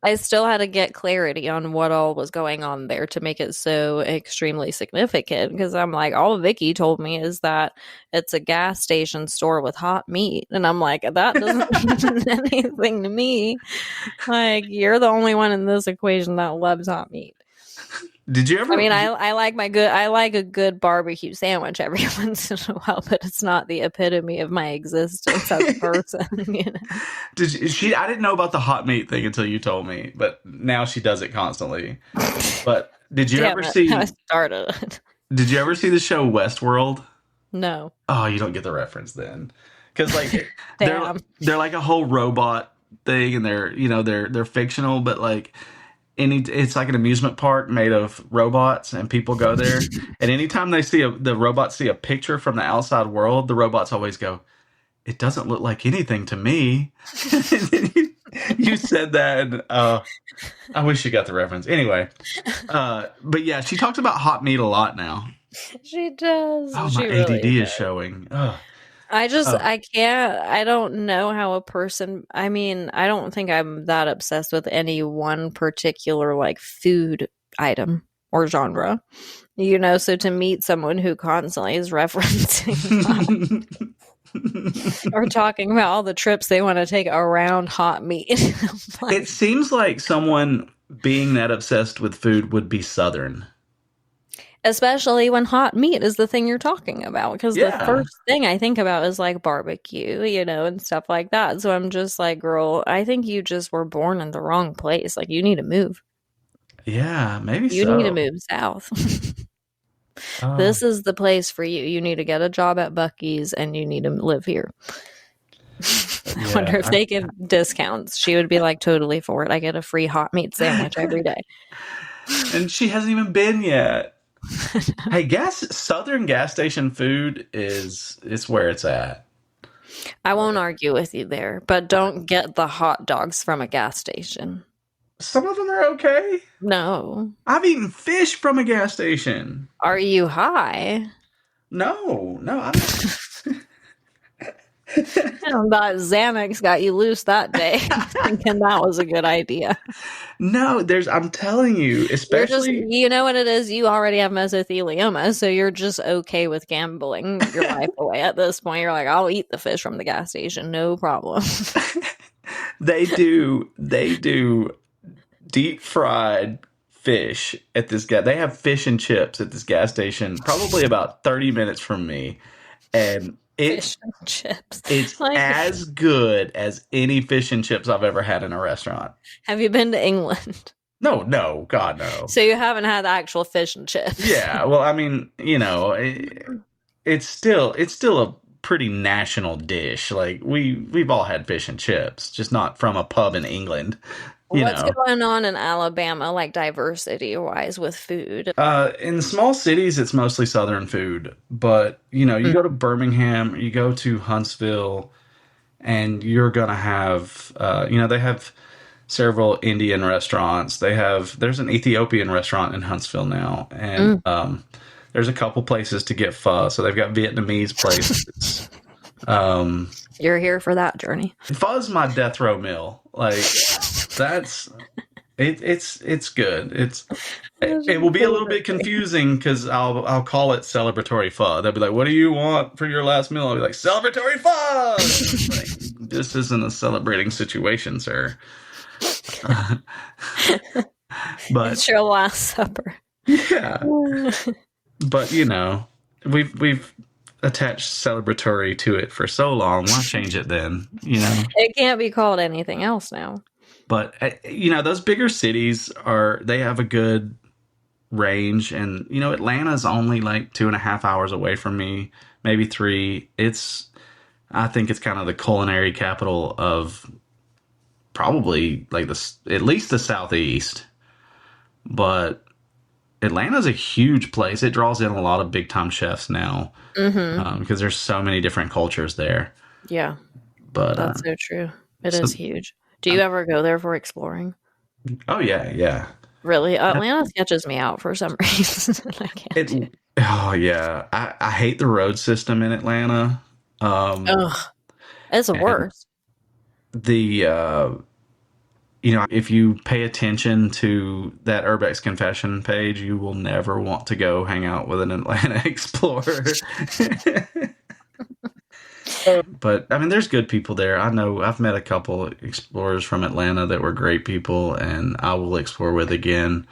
I still had to get clarity on what all was going on there to make it so extremely significant. Because I'm like, all Vicky told me is that it's a gas station store with hot meat. And I'm like, that doesn't mean anything to me. Like, you're the only one in this equation that loves hot meat. Did you ever? I mean, I like a good barbecue sandwich every once in a while, but it's not the epitome of my existence as a person. You know? I didn't know about the hot meat thing until you told me, but now she does it constantly. But did you ever see? I started. Did you ever see the show Westworld? No. Oh, you don't get the reference then, because like they're like a whole robot thing, and they're fictional, but like. It's like an amusement park made of robots, and people go there. And anytime they see the robots see a picture from the outside world, the robots always go, "It doesn't look like anything to me." You said that, and I wish you got the reference. Anyway, but yeah, she talks about hot meat a lot now. She does. Oh, she my really ADD is showing. Ugh. I can't, I don't know how a person, I mean, I don't think I'm that obsessed with any one particular like food item or genre, so to meet someone who constantly is referencing or talking about all the trips they want to take around hot meat. It seems like someone being that obsessed with food would be Southern. Especially when hot meat is the thing you're talking about. Because the first thing I think about is like barbecue, and stuff like that. So I'm just like, girl, I think you just were born in the wrong place. Like, you need to move. Yeah, maybe you so. need to move south. This is the place for you. You need to get a job at Bucky's and you need to live here. I wonder if they give discounts. She would be like totally for it. I get a free hot meat sandwich every day. And she hasn't even been yet. Hey, Southern gas station food it's where it's at. I won't argue with you there, but don't get the hot dogs from a gas station. Some of them are okay. No. I've eaten fish from a gas station. Are you high? No, I'm That Xanax got you loose that day. Thinking that was a good idea. No, I'm telling you, especially... you know what it is? You already have mesothelioma, so you're just okay with gambling your life away at this point. You're like, I'll eat the fish from the gas station, no problem. They do deep fried fish at this gas. They have fish and chips at this gas station, probably about 30 minutes from me, and fish and chips. It's as good as any fish and chips I've ever had in a restaurant. Have you been to England? No, God, no. So you haven't had the actual fish and chips? Yeah, well, I mean, it's still a pretty national dish. Like we've all had fish and chips, just not from a pub in England. What's going on in Alabama, like diversity-wise, with food? In small cities, it's mostly Southern food. But, you go to Birmingham, you go to Huntsville, and you're going to have, they have several Indian restaurants. There's an Ethiopian restaurant in Huntsville now. And there's a couple places to get pho. So they've got Vietnamese places. You're here for that journey. Pho's my death row meal. Like... It's good. It will be a little bit confusing because I'll call it celebratory pho. They'll be like, "What do you want for your last meal?" I'll be like, "Celebratory pho." Like, this isn't a celebrating situation, sir. But it's your last supper. Yeah. But we've attached celebratory to it for so long. Why change it then? It can't be called anything else now. But, those bigger cities they have a good range. And, Atlanta's only like 2.5 hours away from me, maybe 3. I think it's kind of the culinary capital of probably like at least the Southeast. But Atlanta's a huge place. It draws in a lot of big time chefs now because there's so many different cultures there. Yeah. But that's so true. It is huge. Do you ever go there for exploring? Oh, yeah. Really? Atlanta sketches me out for some reason. I can't do it. Oh, yeah. I hate the road system in Atlanta. It's the worst. If you pay attention to that Urbex Confession page, you will never want to go hang out with an Atlanta explorer. But, I mean, there's good people there. I know I've met a couple explorers from Atlanta that were great people, and I will explore with again.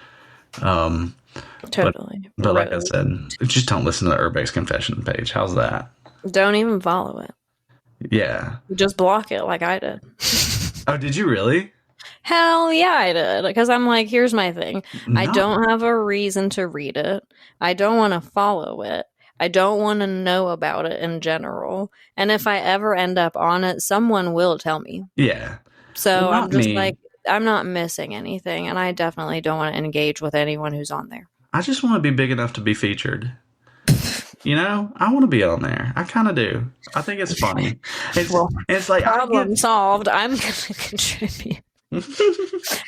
Totally. But like I said, just don't listen to the Urbex Confession page. How's that? Don't even follow it. Yeah. Just block it like I did. Oh, did you really? Hell yeah, I did. Because I'm like, here's my thing. No. I don't have a reason to read it. I don't want to follow it. I don't want to know about it in general. And if I ever end up on it, someone will tell me. Yeah. So I'm just like, I'm not missing anything. And I definitely don't want to engage with anyone who's on there. I just want to be big enough to be featured. I want to be on there. I kind of do. I think it's funny. It's like problem solved. I'm going to contribute.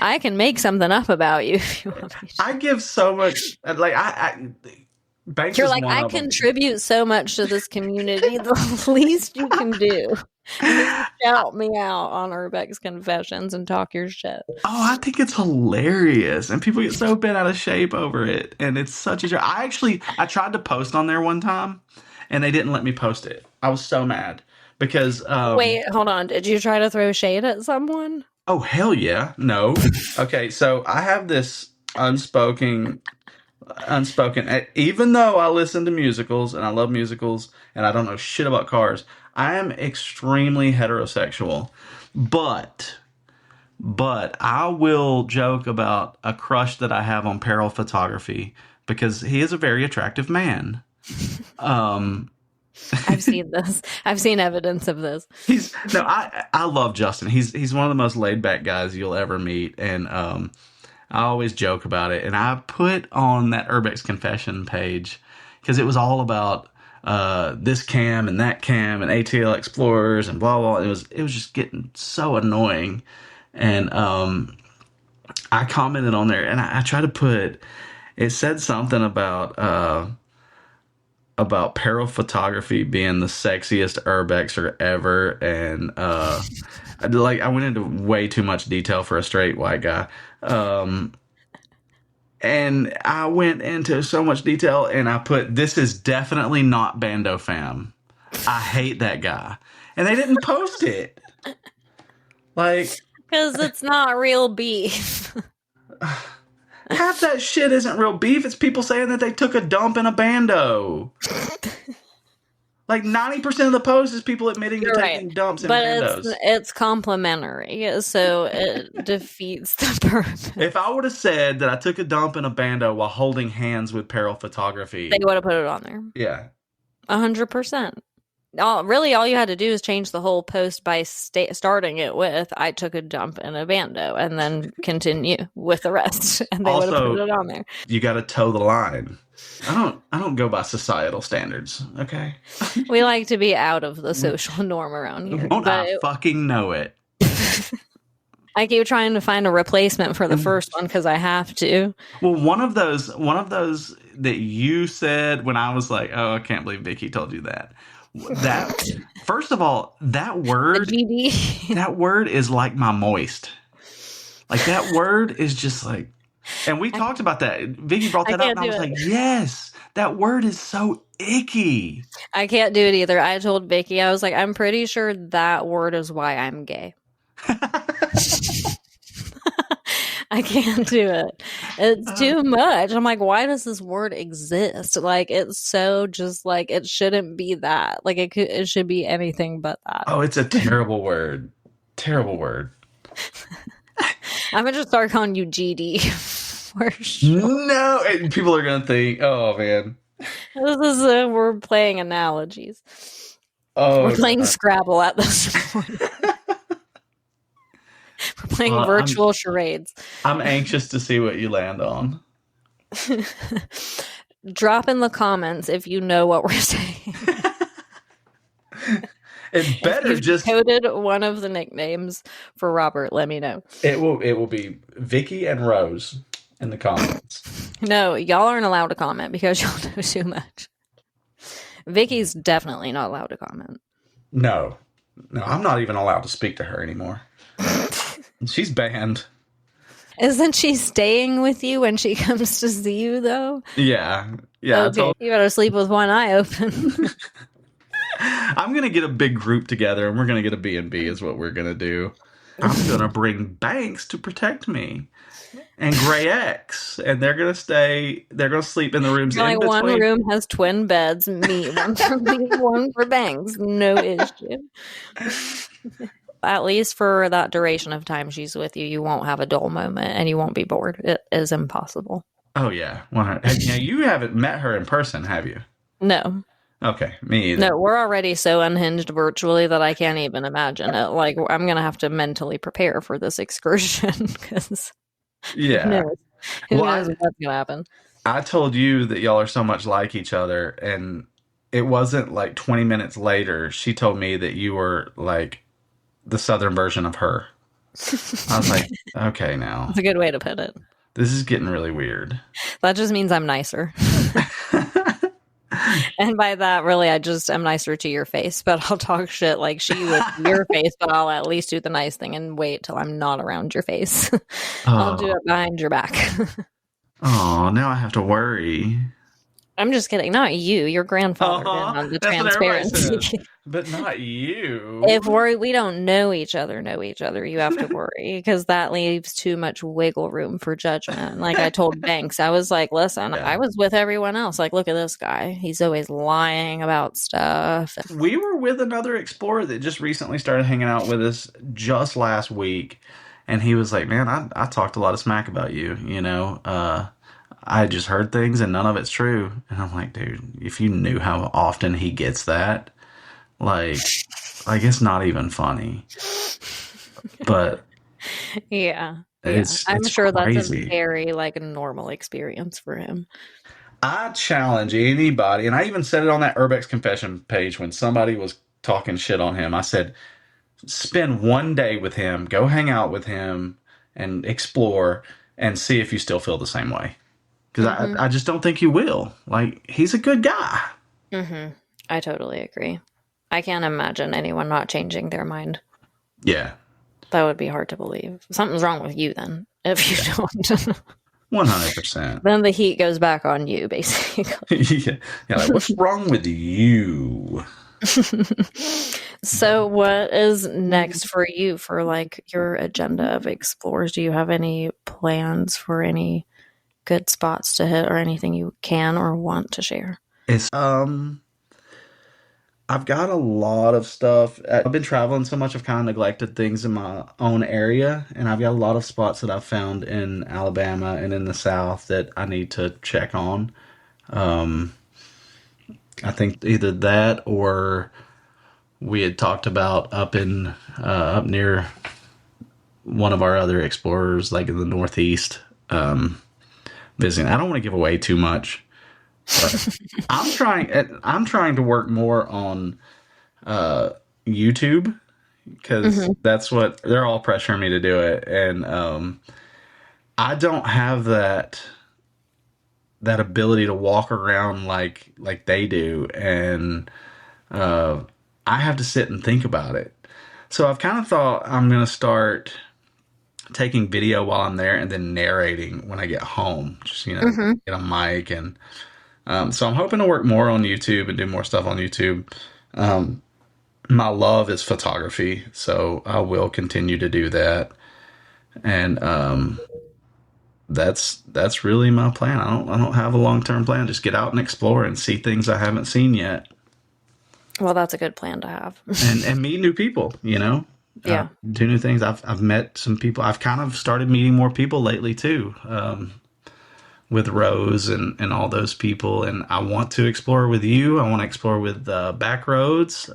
I can make something up about you if you want me to. I give so much. Like Banks You're is like, one I of them. contribute so much to this community. The least you can do is shout me out on Urbex Confessions and talk your shit. Oh, I think it's hilarious, and people get so bent out of shape over it, and it's such a joke. I tried to post on there one time, and they didn't let me post it. I was so mad because Wait, hold on. Did you try to throw shade at someone? oh hell yeah, no. Okay, so I have this unspoken, even though I listen to musicals and I love musicals and I don't know shit about cars, I am extremely heterosexual, but I will joke about a crush that I have on Peril Photography because he is a very attractive man. I've seen this. I've seen evidence of this. I love Justin. He's one of the most laid back guys you'll ever meet, and I always joke about it. And I put on that Urbex Confession page because it was all about this cam and that cam and ATL Explorers and blah blah. It was just getting so annoying. And I commented on there, and I tried to put. It said something about Peril Photography being the sexiest urbexer ever, and I went into way too much detail for a straight white guy. And I went into so much detail, and I put, "This is definitely not BandoFam. I hate that guy," and they didn't post it. Like. Because it's not real beef. Half that shit isn't real beef. It's people saying that they took a dump in a bando. Like 90% of the post is people admitting to taking dumps in bandos. But it's complimentary, so it defeats the purpose. If I would have said that I took a dump in a bando while holding hands with Peril Photography, they would have put it on there. Yeah. 100%. Really, all you had to do is change the whole post by starting it with "I took a dump in a bando," and then continue with the rest, and they would have put it on there. You got to toe the line. I don't go by societal standards. Okay, we like to be out of the social norm around here. Don't I fucking know it? I keep trying to find a replacement for the first one because I have to. Well, one of those that you said when I was like, "Oh, I can't believe Vicky told you that." That first of all, that word is like my moist. Like that word is just like, and we talked about that. Vicky brought that up, and I was like, yes, that word is so icky. I can't do it either. I told Vicky, I was like, I'm pretty sure that word is why I'm gay. I can't do it. It's too much. I'm like, why does this word exist? Like, it's so just like, it shouldn't be that. Like, it should be anything but that. Oh, it's a terrible word. Terrible word. I'm going to just start calling you GD for sure. No, and people are going to think, oh, man. We're playing analogies. Oh, we're playing Scrabble at this point. We're playing virtual charades. I'm anxious to see what you land on. Drop in the comments if you know what we're saying. It better if you've coded one of the nicknames for Robert. Let me know. It will be Vicky and Rose in the comments. No, y'all aren't allowed to comment because y'all know too much. Vicky's definitely not allowed to comment. No, I'm not even allowed to speak to her anymore. She's banned. Isn't she staying with you when she comes to see you, though? Yeah. Okay, you better sleep with one eye open. I'm going to get a big group together, and we're going to get a B&B is what we're going to do. I'm going to bring Banks to protect me. And Gray X. And they're going to sleep in the rooms in between. One room has twin beds. Me, one for me, one for Banks. No issue. At least for that duration of time she's with you, you won't have a dull moment and you won't be bored. It is impossible. Oh, yeah. Now, you haven't met her in person, have you? No. Okay, me either. No, we're already so unhinged virtually that I can't even imagine it. Like, I'm going to have to mentally prepare for this excursion because who knows what's going to happen. I told you that y'all are so much like each other, and it wasn't like 20 minutes later, she told me that you were like the southern version of her. I was like, okay, now. That's a good way to put it. This is getting really weird. That just means I'm nicer. And by that, really, I just am nicer to your face, but I'll talk shit like she would to your face, but I'll at least do the nice thing and wait till I'm not around your face. I'll do Oh, it behind your back. oh, now I have to worry. I'm just kidding. Not you. Your grandfather did on the That's what everybody transparency. says. But not you. If we don't know each other, you have to worry because that leaves too much wiggle room for judgment. Like I told Banks, I was like, listen, Yeah. I was with everyone else. Like, look at this guy. He's always lying about stuff. We were with another explorer that just recently started hanging out with us just last week. And he was like, man, I talked a lot of smack about you, you know. I just heard things and none of it's true. And I'm like, dude, if you knew how often he gets that, like it's not even funny. But yeah. it's sure crazy. That's a very like normal experience for him. I challenge anybody, and I even said it on that Urbex confession page when somebody was talking shit on him. I said, spend one day with him, go hang out with him and explore and see if you still feel the same way. Because I just don't think you will. Like, he's a good guy. Mm-hmm. I totally agree. I can't imagine anyone not changing their mind. Yeah. That would be hard to believe. Something's wrong with you then, if you don't. 100%. Then the heat goes back on you, basically. Yeah, like, what's wrong with you? So what is next for you for, like, your agenda of explorers? Do you have any plans for any good spots to hit or anything you can or want to share? It's I've got a lot of stuff. I've been traveling so much, I've kind of neglected things in my own area, and I've got a lot of spots that I've found in Alabama and in the South that I need to check on. I think either that or we had talked about up near one of our other explorers, like in the Northeast, visiting. I don't want to give away too much. But I'm trying to work more on YouTube because that's what they're all pressuring me to do it, and I don't have that ability to walk around like they do, and I have to sit and think about it. So I've kind of thought I'm gonna start taking video while I'm there and then narrating when I get home. Just get a mic and. So I'm hoping to work more on YouTube and do more stuff on YouTube. My love is photography, so I will continue to do that. And that's really my plan. I don't have a long-term plan. Just get out and explore and see things I haven't seen yet. Well, that's a good plan to have. and meet new people, you know? Yeah. Do new things. I've met some people. I've kind of started meeting more people lately too. With Rose and all those people, and I want to explore with you. I want to explore with Backroads.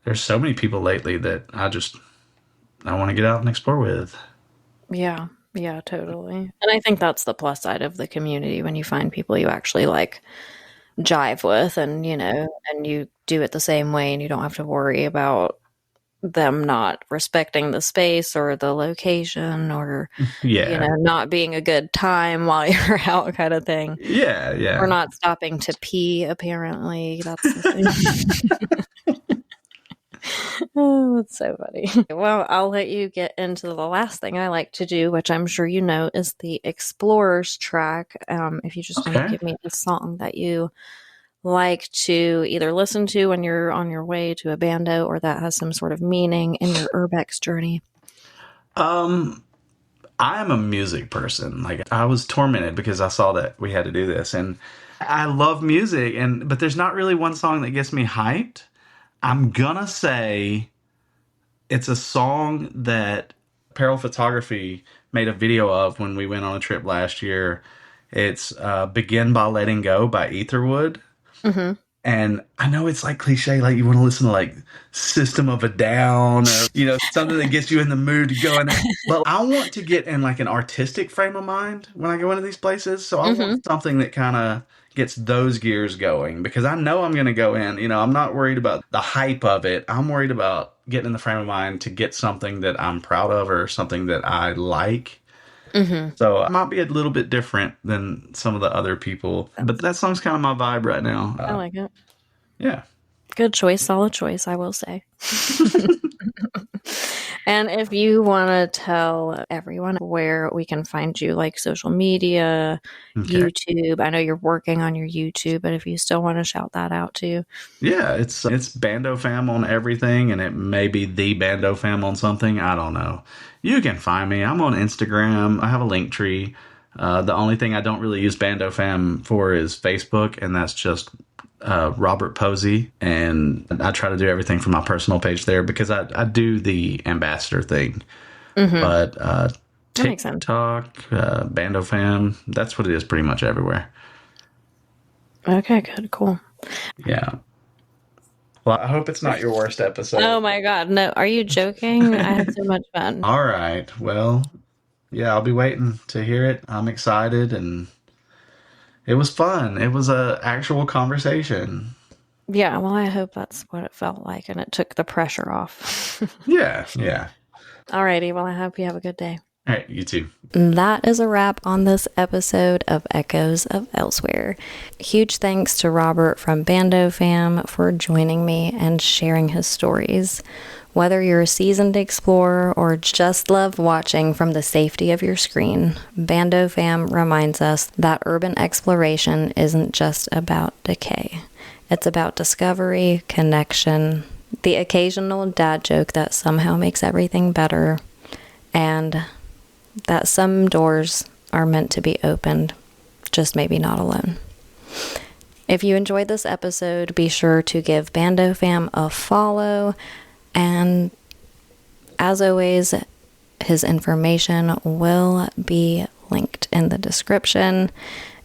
There's so many people lately that I want to get out and explore with. Yeah, totally. And I think that's the plus side of the community when you find people you actually like jive with, and and you do it the same way, and you don't have to worry about them not respecting the space or the location or not being a good time while you're out, kind of thing. Yeah. Or not stopping to pee, apparently. That's the thing. Oh, that's so funny. Well, I'll let you get into the last thing I like to do, which I'm sure you know is the Explorers track. If you just want to give me a song that you like to either listen to when you're on your way to a bando or that has some sort of meaning in your urbex journey. I am a music person. Like, I was tormented because I saw that we had to do this, and I love music, but there's not really one song that gets me hyped. I'm gonna say it's a song that Apparel Photography made a video of when we went on a trip last year. It's Begin by Letting Go by Etherwood. And I know it's like cliche, like you want to listen to like System of a Down or, something that gets you in the mood to go in there. But I want to get in like an artistic frame of mind when I go into these places. So I want something that kind of gets those gears going, because I know I'm going to go in, I'm not worried about the hype of it. I'm worried about getting in the frame of mind to get something that I'm proud of or something that I like. So I might be a little bit different than some of the other people, but that song's kind of my vibe right now. I like it. Yeah. Good choice, solid choice, I will say. And if you want to tell everyone where we can find you, like social media, YouTube, I know you're working on your YouTube, but if you still want to shout that out too. Yeah, it's BandoFam on everything, and it may be the BandoFam on something. I don't know. You can find me. I'm on Instagram. I have a link tree. The only thing I don't really use BandoFam for is Facebook, and that's just Robert Posey, and I try to do everything from my personal page there because I do the ambassador thing. But TikTok, BandoFam, that's what it is pretty much everywhere. Okay, good, cool. Yeah. Well, I hope it's not your worst episode. Oh my God, no, are you joking? I had so much fun. All right, well, yeah, I'll be waiting to hear it. I'm excited, and it was fun. It was a actual conversation. Yeah, well, I hope that's what it felt like, and it took the pressure off. Yeah. Alrighty, well, I hope you have a good day. All right, you too. That is a wrap on this episode of Echoes of Elsewhere. Huge thanks to Robert from BandoFam for joining me and sharing his stories. Whether you're a seasoned explorer or just love watching from the safety of your screen, BandoFam reminds us that urban exploration isn't just about decay. It's about discovery, connection, the occasional dad joke that somehow makes everything better, and that some doors are meant to be opened, just maybe not alone. If you enjoyed this episode, be sure to give BandoFam a follow, and as always, his information will be linked in the description.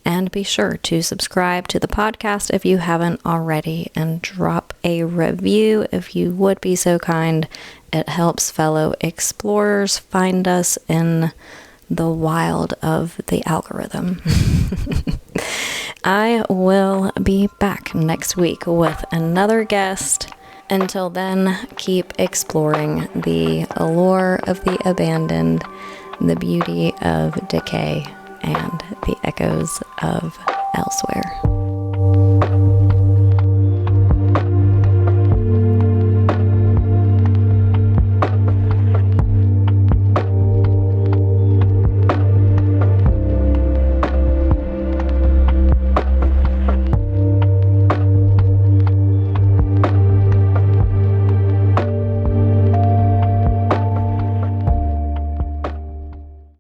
And be sure to subscribe to the podcast if you haven't already, and drop a review if you would be so kind. It helps fellow explorers find us in the wild of the algorithm. I will be back next week with another guest. Until then, keep exploring the allure of the abandoned, the beauty of decay, and the echoes of elsewhere.